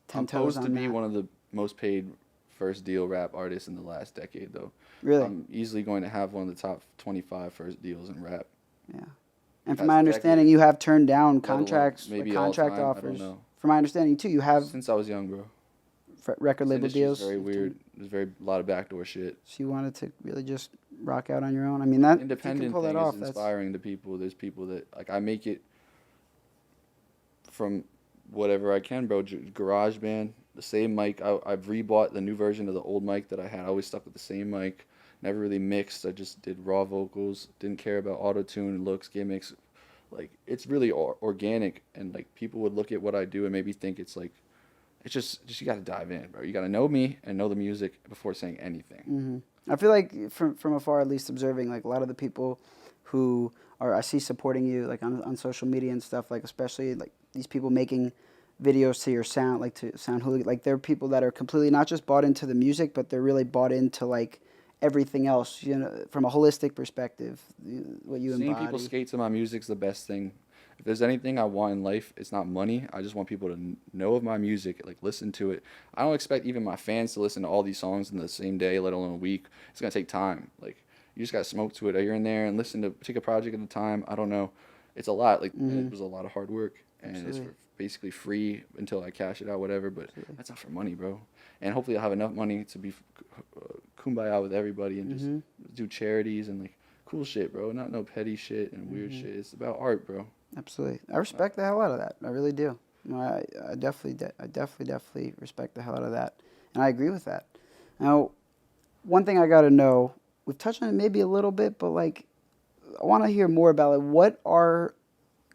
toes supposed to on be that. one of the most paid first deal rap artists in the last decade, though. Really? I'm easily going to have one of the top 25 first deals in rap. Yeah. And from Past my understanding, decade. you have turned down alone, contracts, maybe like all contract time, I don't offers. know. From my understanding too, you have Since I was young, bro. record This label industry's deals. very weird. There's a lot of backdoor shit. So you wanted to really just rock out on your own. I mean, that if you can Independent pull thing that off, is that's inspiring to people. There's people that like I make it from whatever I can, bro. Garage band, the same mic. I've rebought the new version of the old mic that I had. I always stuck with the same mic. Never really mixed. I just did raw vocals. Didn't care about auto tune, looks, gimmicks. Like it's really organic, and like people would look at what I do and maybe think it's like it's just you got to dive in, bro. You got to know me and know the music before saying anything. I feel like from afar, at least observing, like a lot of the people who are I see supporting you like on social media and stuff, like especially like these people making videos to your sound, like to Sound Hooligan, like they're people that are completely not just bought into the music, but they're really bought into like everything else, you know, from a holistic perspective, what you Seeing embody. people skate to my music's the best thing. If there's anything I want in life, it's not money. I just want people to know of my music, like listen to it. I don't expect even my fans to listen to all these songs in the same day, let alone a week. It's gonna take time. Like you just gotta smoke to it. You're in there and listen to take a project at a time. I don't know. It's a lot. Like it was a lot of hard work, and it's basically free until I cash it out, whatever. But that's not for money, bro. And hopefully I'll have enough money to be kumbaya with everybody and just do charities and like cool shit, bro. Not no petty shit and weird shit. It's about art, bro. Absolutely, I respect the hell out of that. I really do. You know, I definitely respect the hell out of that, and I agree with that. Now, one thing I got to know, we've touched on it maybe a little bit, but like, I want to hear more about it. What are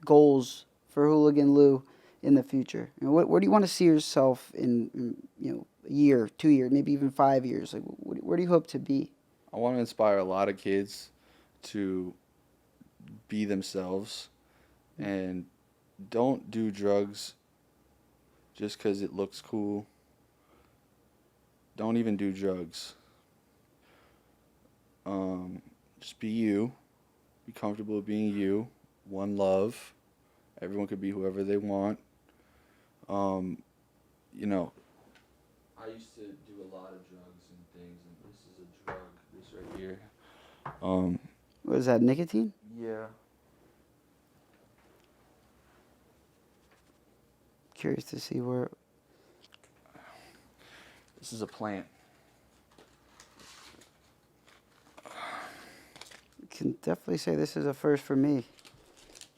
goals for Hooligan Lou in the future? You know, where do you want to see yourself in you know, a year, 2 years, maybe even 5 years? Like, where do you hope to be? I want to inspire a lot of kids to be themselves and don't do drugs just because it looks cool. Don't even do drugs. Just be you. Be comfortable being you. One love. Everyone could be whoever they want. You know, I used to do a lot of drugs and things, and this is a drug. This right here. What is that, nicotine? Yeah. Curious to see where. This is a plant. Can definitely say this is a first for me.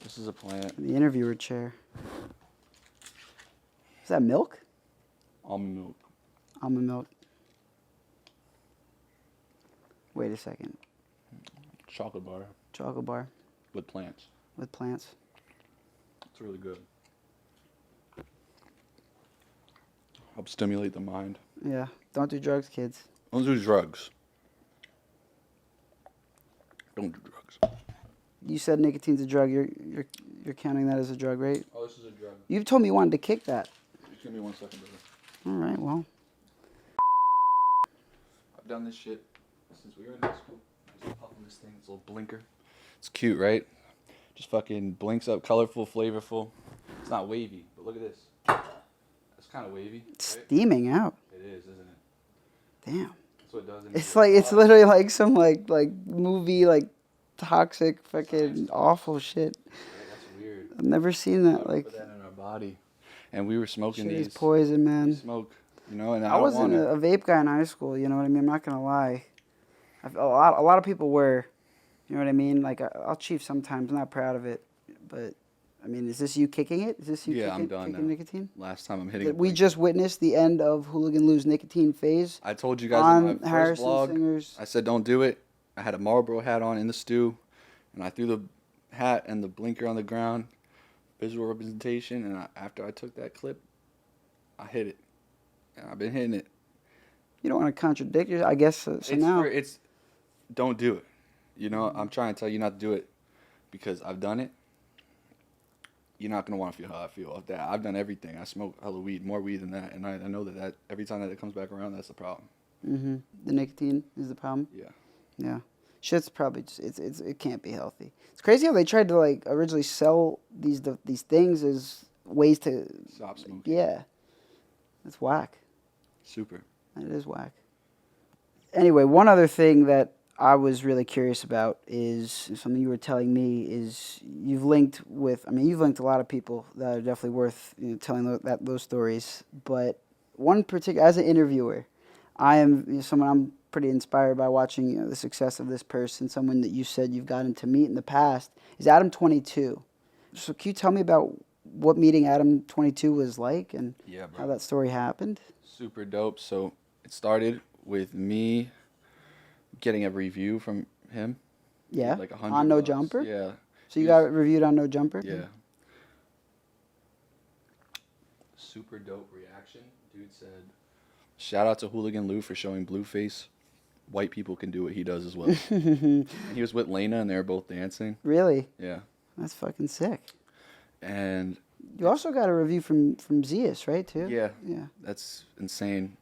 This is a plant. The interviewer chair. Is that milk? Almond milk. Almond milk. Wait a second. Chocolate bar Chocolate bar with plants. with plants. It's really good. Helps stimulate the mind. Yeah. Don't do drugs, kids. Don't do drugs. Don't do drugs. You said nicotine's a drug. You're counting that as a drug, right? Oh, this is a drug. You've told me you wanted to kick that. Just give me 1 second, brother. All right. Well. I've done this shit since we were in high school. Just puffing this thing. It's a little blinker. It's cute, right? Just fucking blinks up, colorful, flavorful. It's not wavy, but look at this. It's kind of wavy. It's Right? steaming out. It is, isn't it? Damn. That's what it does. It's like it's literally like some like movie like toxic fucking awful shit. Yeah, that's weird. I've never seen that. We Like put that in our body, and we were smoking shit these. is poison, We man. smoke, you know, and I I don't wasn't want a vape guy in high school. You know what I mean? I'm not gonna lie. A lot of people were. You know what I mean? Like I'll chief sometimes. I'm not proud of it, but I mean, is this you kicking it? Is this you? Yeah, kicking, I'm done kicking now. nicotine? Last time I'm hitting. That we just witnessed the end of Hooligan Lou's nicotine phase. I told you guys on in my first Harrison vlog. Singers. I said don't do it. I had a Marlboro hat on in the stew, and I threw the hat and the blinker on the ground, visual representation. And after I took that clip, I hit it, and I've been hitting it. You don't want to contradict yourself, I guess. So now, Don't do it. You know, I'm trying to tell you not to do it because I've done it. You're not gonna want to feel how I feel off that. I've done everything. I smoke hella weed, more weed than that, and I know that every time that it comes back around, that's the problem. the nicotine is the problem. Yeah. Yeah, shit's probably just, it can't be healthy. It's crazy how they tried to like originally sell these things as ways to Stop smoking. Yeah, it's whack. Super. It is whack. Anyway, one other thing that I was really curious about is something you were telling me is you've linked a lot of people that are definitely worth telling those stories. But one particular, as an interviewer, I am someone I'm pretty inspired by watching the success of this person. Someone that you said you've gotten to meet in the past is Adam 22. So can you tell me about what meeting Adam 22 was like and how that story happened? Super dope. So it started with me getting a review from him. Yeah. Like $100. On No Jumper? Yeah. So you got reviewed on No Jumper? Yeah. Super dope reaction. Dude said, shout out to Hooligan Lou for showing Blueface. White people can do what he does as well. And he was with Lena, and they were both dancing. Really? Yeah. That's fucking sick. And You also got a review from Zeus, right, too? yeah, Yeah. that's insane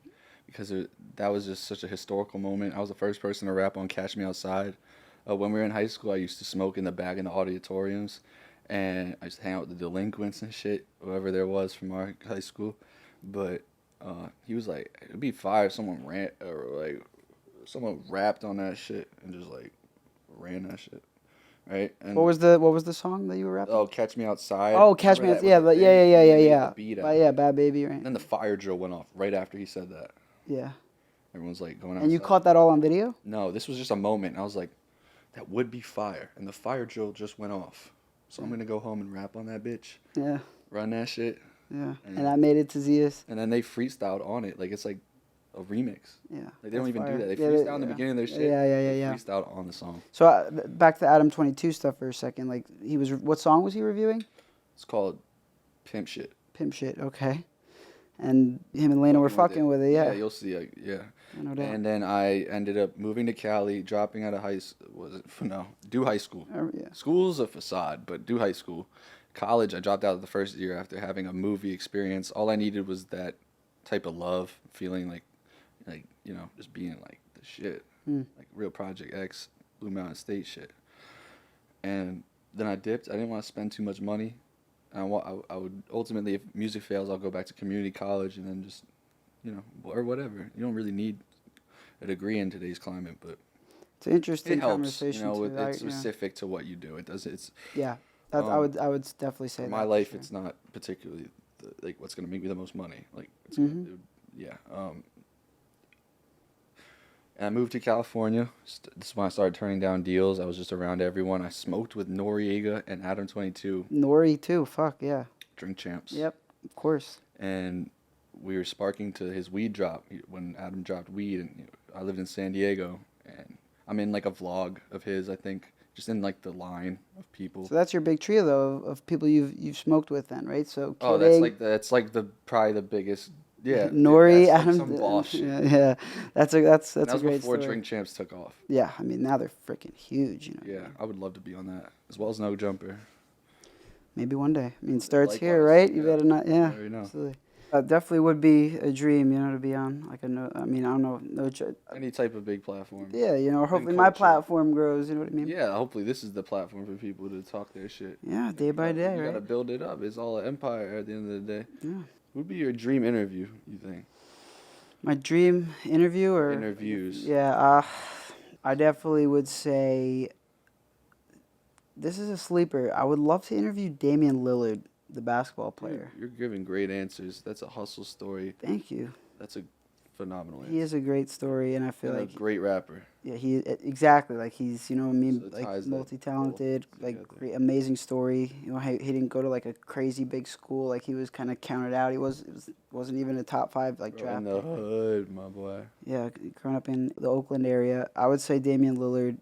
because that was just such a historical moment. I was the first person to rap on Catch Me Outside. When we were in high school, I used to smoke in the back in the auditoriums, and I used to hang out with the delinquents and shit, whoever there was from our high school. But he was like, it'd be fire if someone someone rapped on that shit and just like ran that shit, right? And What was the song that you were rapping? oh, Catch Me Outside. Oh, Catch Me Remember Outside. that Yeah, with the yeah, thing? yeah, They yeah, made yeah. the beat out But of yeah, it. Bad Baby, right? And then the fire drill went off right after he said that. Yeah. Everyone's like going outside. And you caught that all on video? No, this was just a moment. I was like, that would be fire. And the fire drill just went off. So I'm going to go home and rap on that bitch. Yeah. Run that shit. Yeah. And I made it to Zeus. And then they freestyled on it. Like, it's like a remix. Yeah. Like, they don't even fire. do that. They Yeah, freestyle in the beginning of their shit. Yeah. They freestyled on the song. So back to Adam 22 stuff for a second. Like, what song was he reviewing? It's called Pimp Shit. Pimp Shit, okay. And him and Lena were fucking with it, yeah. Yeah, you'll see. Yeah. No doubt. And then I ended up moving to Cali, dropping out of do high school. Yeah. School's a facade, but do high school. College, I dropped out the first year after having a movie experience. All I needed was that type of love, feeling like just being like the shit, like real Project X, Blue Mountain State shit. And then I dipped. I didn't want to spend too much money. I would ultimately, if music fails, I'll go back to community college and then just, or whatever. You don't really need a degree in today's climate, but it's an interesting it helps. conversation. It's specific to what you do. It does. It's I would definitely say for that. my life, sure. it's not particularly like what's gonna make me the most money. Like it's and I moved to California. This is when I started turning down deals. I was just around everyone. I smoked with Noriega and Adam 22. Nori too. Fuck yeah. Drink champs. Yep, of course. And we were sparking to his weed drop when Adam dropped weed, and I lived in San Diego, and I'm in like a vlog of his, I think, just in like the line of people. So that's your big trio though of people you've smoked with then, right? So that's like probably the biggest. Yeah, Nori, that's Adam, some boss shit. Yeah, that's a That a was great before story. Drink Champs took off. Yeah, I mean now they're freaking huge. Yeah, I would love to be on that as well as No Jumper. Maybe one day. I mean, it starts Likewise, here, right? You yeah. better not. Yeah, There you know. absolutely. Definitely would be a dream, to be on like a no. I mean, I don't know. Any type of big platform. Yeah, hopefully my culture. platform grows. You know what I mean? Yeah, hopefully this is the platform for people to talk their shit. Yeah, day by day, You right? gotta build it up. It's all an empire at the end of the day. Yeah. Who'd be your dream interview, you think? My dream interview or Interviews. Yeah, I definitely would say this is a sleeper. I would love to interview Damian Lillard, the basketball player. You're giving great answers. That's a hustle story. Thank you. That's a phenomenal answer. He is a great story, and I feel And like a great rapper. yeah, exactly like he's So it like ties that multi-talented, all like together. great, amazing story. He didn't go to like a crazy big school. Like he was kind of counted out. Wasn't even a top 5 like Bro, draft in the pick. hood, my boy. Yeah, growing up in the Oakland area, I would say Damian Lillard.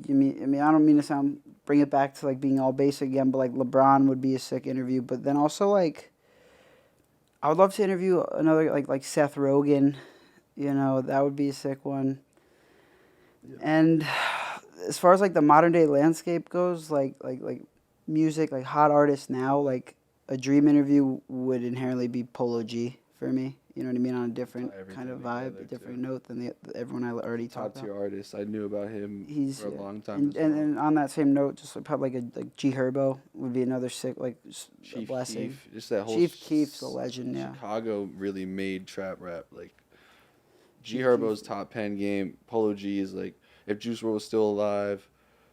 I mean, I don't mean to bring it back to like being all basic again, but like LeBron would be a sick interview. But then also like, I would love to interview another like Seth Rogen. That would be a sick one. Yeah. And as far as like the modern day landscape goes, like music, like hot artists now, like a dream interview would inherently be Polo G for me. You know what I mean? On a different kind of vibe, a different note than everyone I already talked Top tier about. artist. I knew about him for a long time. And, as well. and on that same note, just probably like G Herbo would be another sick Chief blessing. Keef, just that whole Chief Keef's a legend, yeah. Chicago really made trap rap. Like G Chief Herbo's Keef. top pen game. Polo G is like if Juice WRLD was still alive,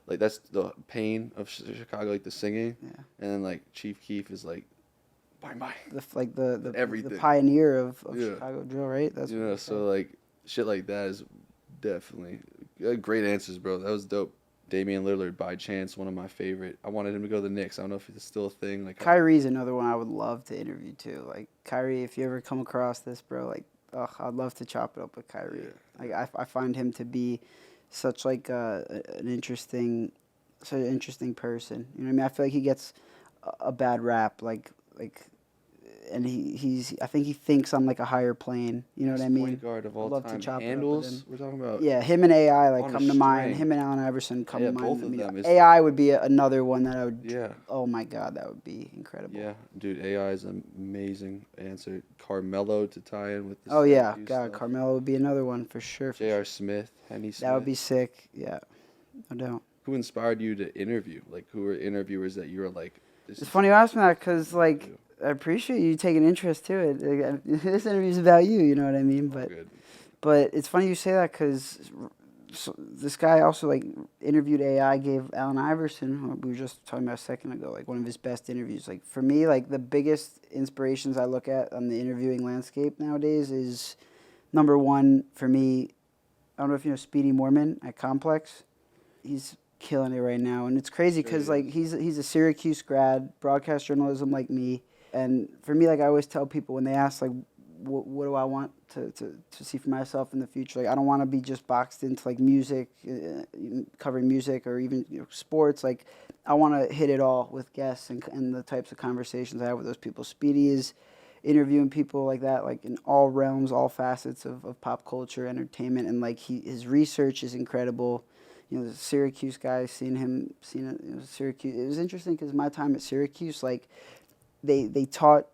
like that's the pain of Chicago, like the singing. Yeah. And then like Chief Keef is like, bye. The Everything. pioneer of Yeah. Chicago drill, right? That's what they say. so like shit like that is definitely great answers, bro. That was dope. Damian Lillard, by chance, one of my favorite. I wanted him to go to the Knicks. I don't know if it's still a thing. Like Kyrie's another one I would love to interview too. Like Kyrie, if you ever come across this, bro, like, I'd love to chop it up with Kyrie. Yeah. Like I find him to be such like an interesting person. You know what I mean? I feel like he gets a bad rap. Like and I think he thinks on like a higher plane. You know what I mean? Point guard of I'd all love to time. chop it up with Handles. him. We're talking about. Yeah, him and AI like On a come to mind. string. Him and Allen Iverson come Yeah, to mind. both I of mean, them. AI would be another one that I would. Yeah. Oh my God, that would be incredible. Yeah, dude, AI is an amazing answer. Carmelo to tie in with the Oh yeah, Syracuse God, stuff. Carmelo would be another one for sure. J.R. Smith, Henny Smith. That would be sick. Yeah, no doubt. Who inspired you to interview? Like, who were interviewers that you were like, this It's is funny you ask me that because like you. I appreciate you taking interest to it. Like, this interview's about you. You know what I mean? All good. But it's funny you say that because this guy also like interviewed AI, gave Allen Iverson, who we were just talking about a second ago, like one of his best interviews. Like for me, like the biggest inspirations I look at on the interviewing landscape nowadays is number one for me. I don't know if you know Speedy Mormon at Complex. He's killing it right now, and it's crazy because Sure he like he's a Syracuse grad, broadcast journalism like me, and for me, like I always tell people when they ask like what do I want to see for myself in the future, like I don't want to be just boxed into like music, covering music or even sports. Like I want to hit it all with guests and the types of conversations I have with those people. Speedy is interviewing people like that, like in all realms, all facets of pop culture, entertainment, and like his research is incredible. You know, the Syracuse guy, seeing it, Syracuse. It was interesting because my time at Syracuse, like, they taught.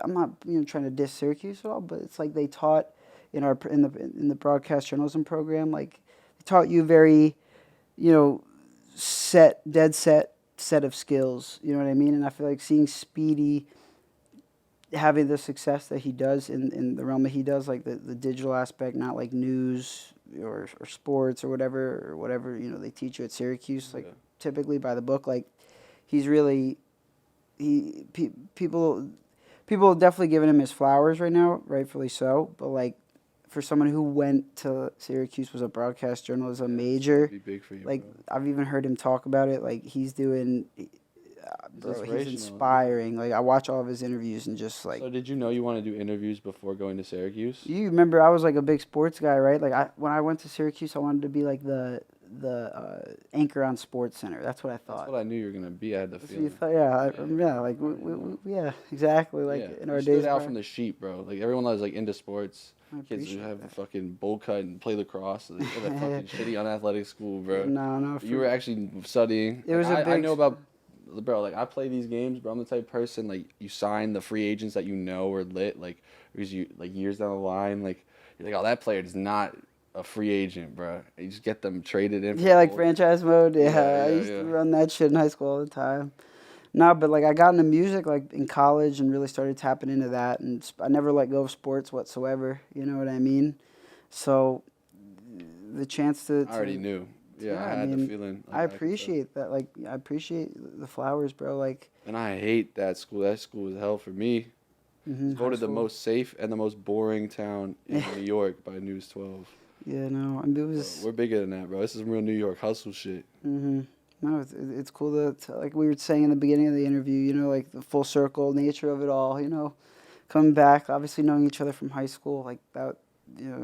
I'm not trying to diss Syracuse at all, but it's like they taught in the broadcast journalism program, like they taught you very, dead set of skills. You know what I mean? And I feel like seeing Speedy having the success that he does in the realm that he does, like the digital aspect, not like news or sports or whatever they teach you at Syracuse, like typically by the book. Like he's really people definitely giving him his flowers right now, rightfully so. But like for someone who went to Syracuse, was a broadcast journalism major, be big for you, like bro. I've even heard him talk about it. Like he's doing. Bro, he's inspiring. Like I watch all of his interviews and just like. So did you know you want to do interviews before going to Syracuse? You remember I was like a big sports guy, right? Like when I went to Syracuse, I wanted to be like the anchor on Sports Center. That's what I thought. That's what I knew you were gonna be. I had the feeling. Yeah, exactly. Like in our you days. stood out from the sheep, bro. Like everyone that was like into sports. Kids who have a fucking bowl cut and play lacrosse. Like, that fucking shitty unathletic school, bro. No. You were actually studying. It was I know about. Bro, like I play these games, bro. I'm the type of person like you sign the free agents that you know are lit, like because you like years down the line, like you're like, oh, that player is not a free agent, bro. You just get them traded in. Yeah, like franchise mode. Yeah, I used to run that shit in high school all the time. No, but like I got into music like in college and really started tapping into that, and I never let go of sports whatsoever. You know what I mean? So the chance to I already knew. Yeah, I had the feeling. I appreciate that. Like, I appreciate the flowers, bro. Like, and I hate that school. That school was hell for me. It's voted the most safe and the most boring town in New York by News 12. Yeah, no, I mean, it was. We're bigger than that, bro. This is real New York hustle shit. No, it's cool to like we were saying in the beginning of the interview. Like the full circle nature of it all. Coming back, obviously knowing each other from high school, like that.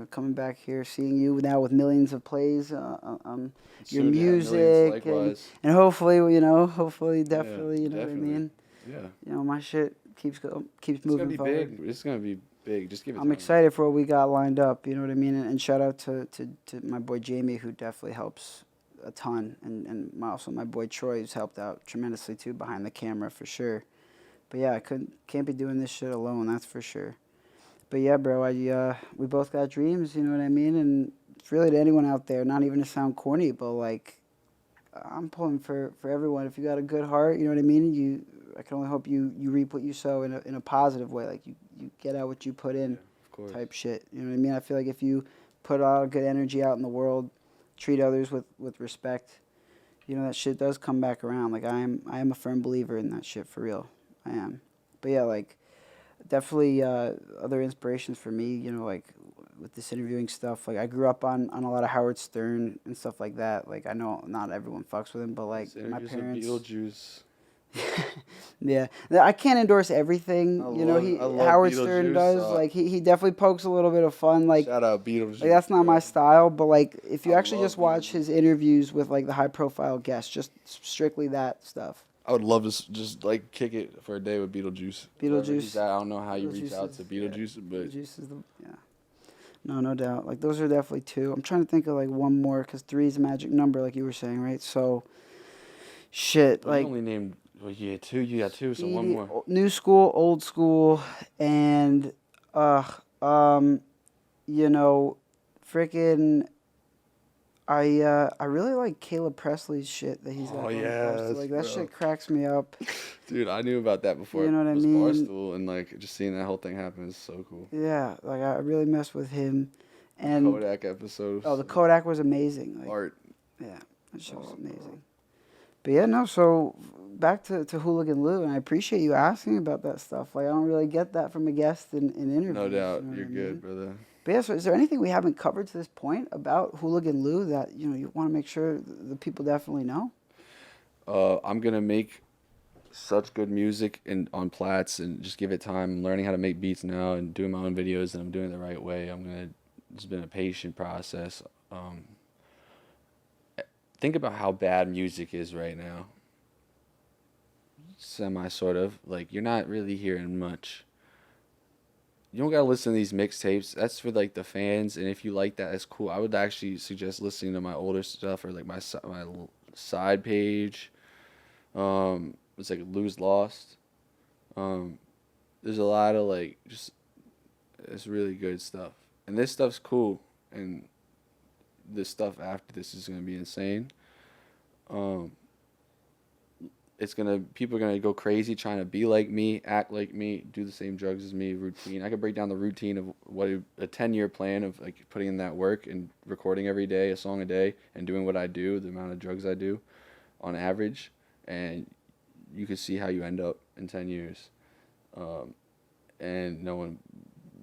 Coming back here, seeing you now with millions of plays on your music, and hopefully, definitely, what I mean. Yeah. My shit keeps moving forward. It's gonna be big. Just give it. I'm excited for what we got lined up. You know what I mean? And shout out to my boy Jamie, who definitely helps a ton, and also my boy Troy, who's helped out tremendously too behind the camera for sure. But yeah, can't be doing this shit alone. That's for sure. But yeah, bro, we both got dreams, you know what I mean? And it's really to anyone out there, not even to sound corny, but like, I'm pulling for everyone. If you got a good heart, you know what I mean? I can only hope you reap what you sow in a positive way. Like you get out what you put in, type shit. You know what I mean? I feel like if you put all good energy out in the world, treat others with respect, that shit does come back around. Like I am a firm believer in that shit, for real. I am. But yeah, like, definitely other inspirations for me, like with this interviewing stuff. Like I grew up on a lot of Howard Stern and stuff like that. Like I know not everyone fucks with him, but like my parents. Beetlejuice. Yeah, I can't endorse everything. Howard Stern does. Like he definitely pokes a little bit of fun. Like shout out Beetlejuice. Like that's not my style, but like if you actually just watch his interviews with like the high profile guests, just strictly that stuff. I would love to just like kick it for a day with Beetlejuice. Wherever he's at, I don't know how you reach out to Beetlejuice, but Beetlejuice is the No, no doubt. Like those are definitely two. I'm trying to think of like one more because three is a magic number, like you were saying, right? So, shit, you like only named two. You got two, so one more. new school, old school, and uh, um, you know, freaking. I really like Caleb Presley's shit that he's got Oh going across. yes, Like that bro. shit cracks me up. Dude, I knew about that before You know what I it was mean? Barstool, and like just seeing that whole thing happen is so cool. Yeah, like I really mess with him. And Kodak episode. oh, the Kodak was amazing. Like, Art. yeah, that shit was amazing. But yeah, no. So back to Hooligan Lou, and I appreciate you asking about that stuff. Like I don't really get that from a guest in interviews. No doubt, you know you're what I good, mean? brother. But yeah, so is there anything we haven't covered to this point about Hooligan Lou that you want to make sure the people definitely know? I'm gonna make such good music and on plats and just give it time. I'm learning how to make beats now and doing my own videos, and I'm doing it the right way. It's been a patient process. Think about how bad music is right now. Semi sort of like you're not really hearing much. You don't gotta listen to these mixtapes. That's for like the fans, and if you like that, that's cool. I would actually suggest listening to my older stuff or like my side page. It's like Lose Lost. There's a lot of like just it's really good stuff, and this stuff's cool, and this stuff after this is gonna be insane. People are gonna go crazy trying to be like me, act like me, do the same drugs as me, routine. I could break down the routine of what a 10-year plan of like putting in that work and recording every day, a song a day, and doing what I do, the amount of drugs I do, on average, and you could see how you end up in 10 years, and no one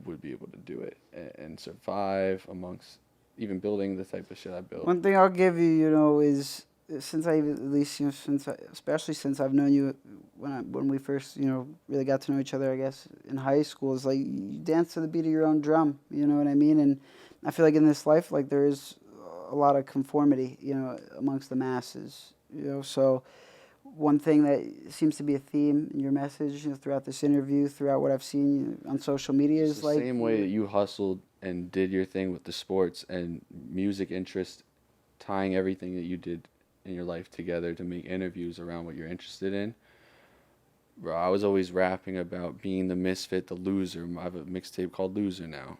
would be able to do it and survive amongst even building the type of shit I built. One thing I'll give you, is since I at least especially since I've known you when we first really got to know each other, I guess in high school, is like you dance to the beat of your own drum. You know what I mean? And I feel like in this life, like there is a lot of conformity, amongst the masses. So one thing that seems to be a theme in your message, throughout this interview, throughout what I've seen on social media, is the like same way that you hustled and did your thing with the sports and music interest, tying everything that you did in your life together to make interviews around what you're interested in. Bro, I was always rapping about being the misfit, the loser. I have a mixtape called Loser now.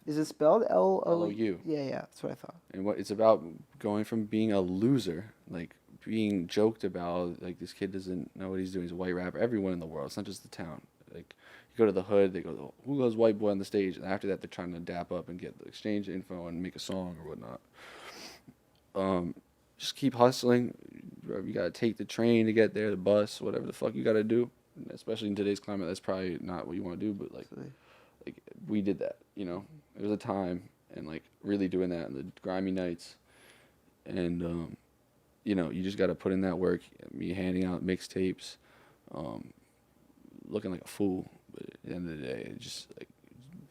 Is it spelled L-O-U? Yeah, that's what I thought. And what it's about, going from being a loser, like being joked about, like this kid doesn't know what he's doing. He's a white rapper. Everyone in the world. It's not just the town. Like you go to the hood, they go, "Who goes white boy on the stage?" And after that, they're trying to dap up and get the exchange info and make a song or whatnot. Just keep hustling. You gotta take the train to get there, the bus, whatever the fuck you gotta do. Especially in today's climate, that's probably not what you want to do. But like we did that. It was a time, and like really doing that in the grimy nights, and you just gotta put in that work. Me handing out mixtapes, looking like a fool, but at the end of the day, it's just like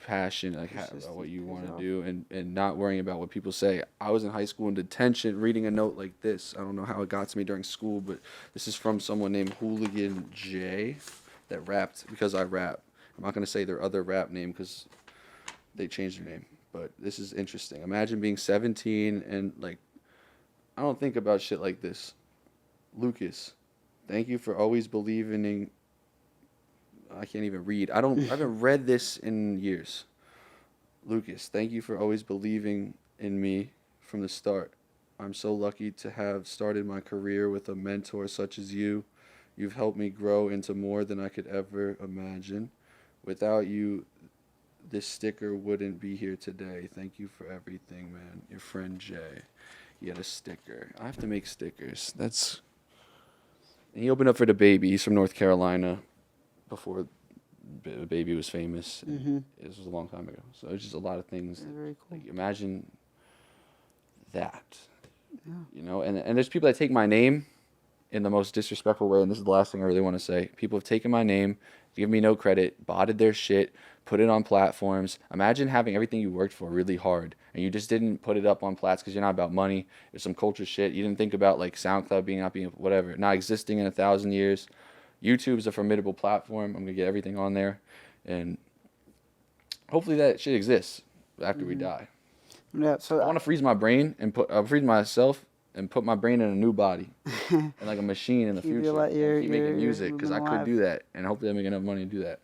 passion, like about what you want to do, and not worrying about what people say. I was in high school in detention reading a note like this. I don't know how it got to me during school, but this is from someone named Hooligan J that rapped because I rap. I'm not going to say their other rap name because they changed their name, but this is interesting. Imagine being 17 and like, I don't think about shit like this. Lucas, thank you for always believing in. I can't even read. I haven't read this in years. Lucas, thank you for always believing in me from the start. I'm so lucky to have started my career with a mentor such as you. You've helped me grow into more than I could ever imagine. Without you, this sticker wouldn't be here today. Thank you for everything, man. Your friend Jay. He had a sticker. I have to make stickers. And he opened up for the Baby. He's from North Carolina. Before the Baby was famous. Mm-hmm. It was a long time ago. So it's just a lot of things. Yeah, very cool. Like, imagine that. Yeah. And there's people that take my name in the most disrespectful way, and this is the last thing I really want to say. People have taken my name, give me no credit, botted their shit, put it on platforms. Imagine having everything you worked for really hard and you just didn't put it up on plats because you're not about money. There's some culture shit. You didn't think about like SoundCloud being whatever, not existing in 1,000 years. YouTube is a formidable platform. I'm gonna get everything on there, and hopefully that shit exists after we die. Yeah, so I want to freeze my brain and freeze myself and put my brain in a new body and like a machine in the future. And keep making music because I could do that, and hopefully I make enough money to do that.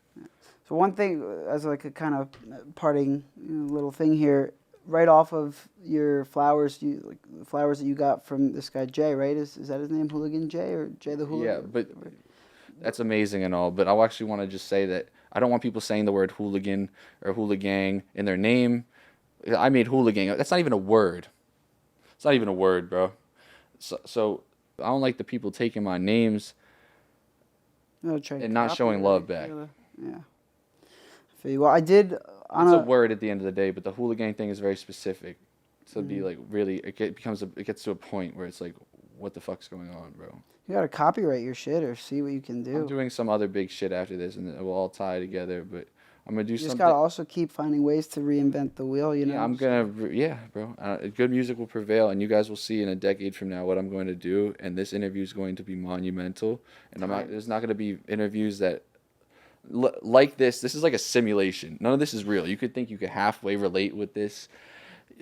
So one thing, as like a kind of parting little thing here, right off of your flowers, like the flowers that you got from this guy Jay, right? Is that his name, Hooligan Jay, or Jay the Hooligan? Yeah, but that's amazing and all. But I actually want to just say that I don't want people saying the word hooligan or hooligang in their name. I made hooligan. That's not even a word. It's not even a word, bro. So I don't like the people taking my names and not showing love back. Yeah. Well, I did. It's a word at the end of the day, but the hooligan thing is very specific. So it'd be like really, it gets to a point where it's like, what the fuck's going on, bro? You gotta copyright your shit or see what you can do. I'm doing some other big shit after this, and it will all tie together. But I'm gonna do something. You just gotta also keep finding ways to reinvent the wheel. You know. Yeah, I'm gonna. Yeah, bro. Good music will prevail, and you guys will see in a decade from now what I'm going to do. And this interview is going to be monumental. And there's not gonna be interviews that like this. This is like a simulation. None of this is real. You could think you could halfway relate with this,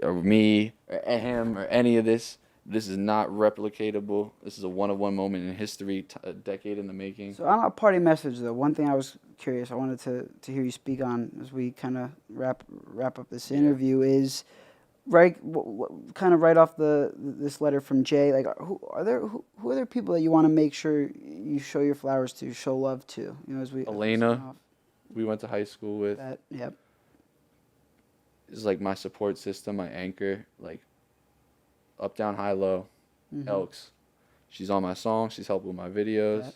or me, or him, or any of this. This is not replicatable. This is a one-of-one moment in history, a decade in the making. So on a party message, though, one thing I was curious, I wanted to hear you speak on as we kind of wrap up this interview is, right, kind of right off this letter from Jay, like, who are there people that you want to make sure you show your flowers to, show love to? You know, as we Elena, we went to high school with. Yep. Is like my support system, my anchor, like. Up, down, high, low, Elks. She's on my song. She's helping with my videos.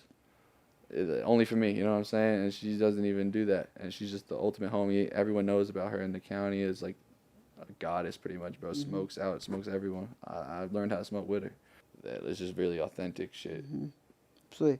Only for me, you know what I'm saying? And she doesn't even do that. And she's just the ultimate homie. Everyone knows about her in the county. Is like a goddess pretty much, bro. Smokes out, smokes everyone. I learned how to smoke with her. It's just really authentic shit. Absolutely.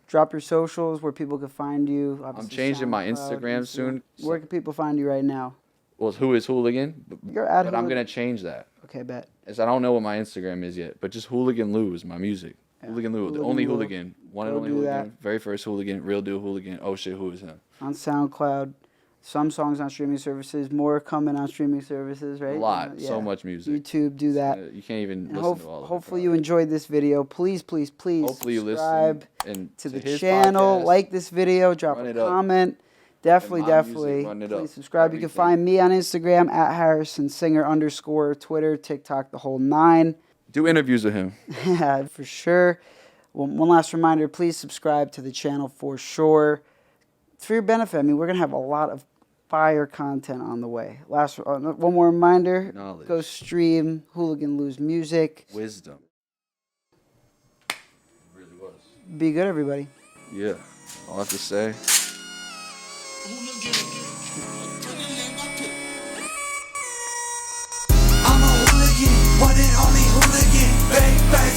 Drop your socials where people can find you. Obviously, I'm changing my Instagram soon. Where can people find you right now? Well, who is Hooligan? You're at But I'm going to change that. Okay, bet. As I don't know what my Instagram is yet, but just Hooligan Lou is my music. Yeah. Hooligan Lou, the only Hooligan. One and only Hooligan. Very first Hooligan, real deal Hooligan. Oh shit, who is him? On SoundCloud. Some songs on streaming services, more coming on streaming services, right? A lot. So much music. YouTube, do that. You can't even listen to all of it. Hopefully you enjoyed this video. Please hopefully subscribe to the channel. Podcast. Like this video. Drop a comment. Definitely. Please subscribe. You can find me on Instagram at HarrisonSinger_, Twitter, TikTok, the whole 9. Do interviews with him. Yeah, for sure. One last reminder, please subscribe to the channel for sure. It's for your benefit. I mean, we're going to have a lot of fire content on the way. One more reminder. Knowledge. Go stream Hooligan Lou's music. Wisdom. It really was. Be good, everybody. Yeah. All I have to say. I'm a hooligan, one and only hooligan. Bang, bang.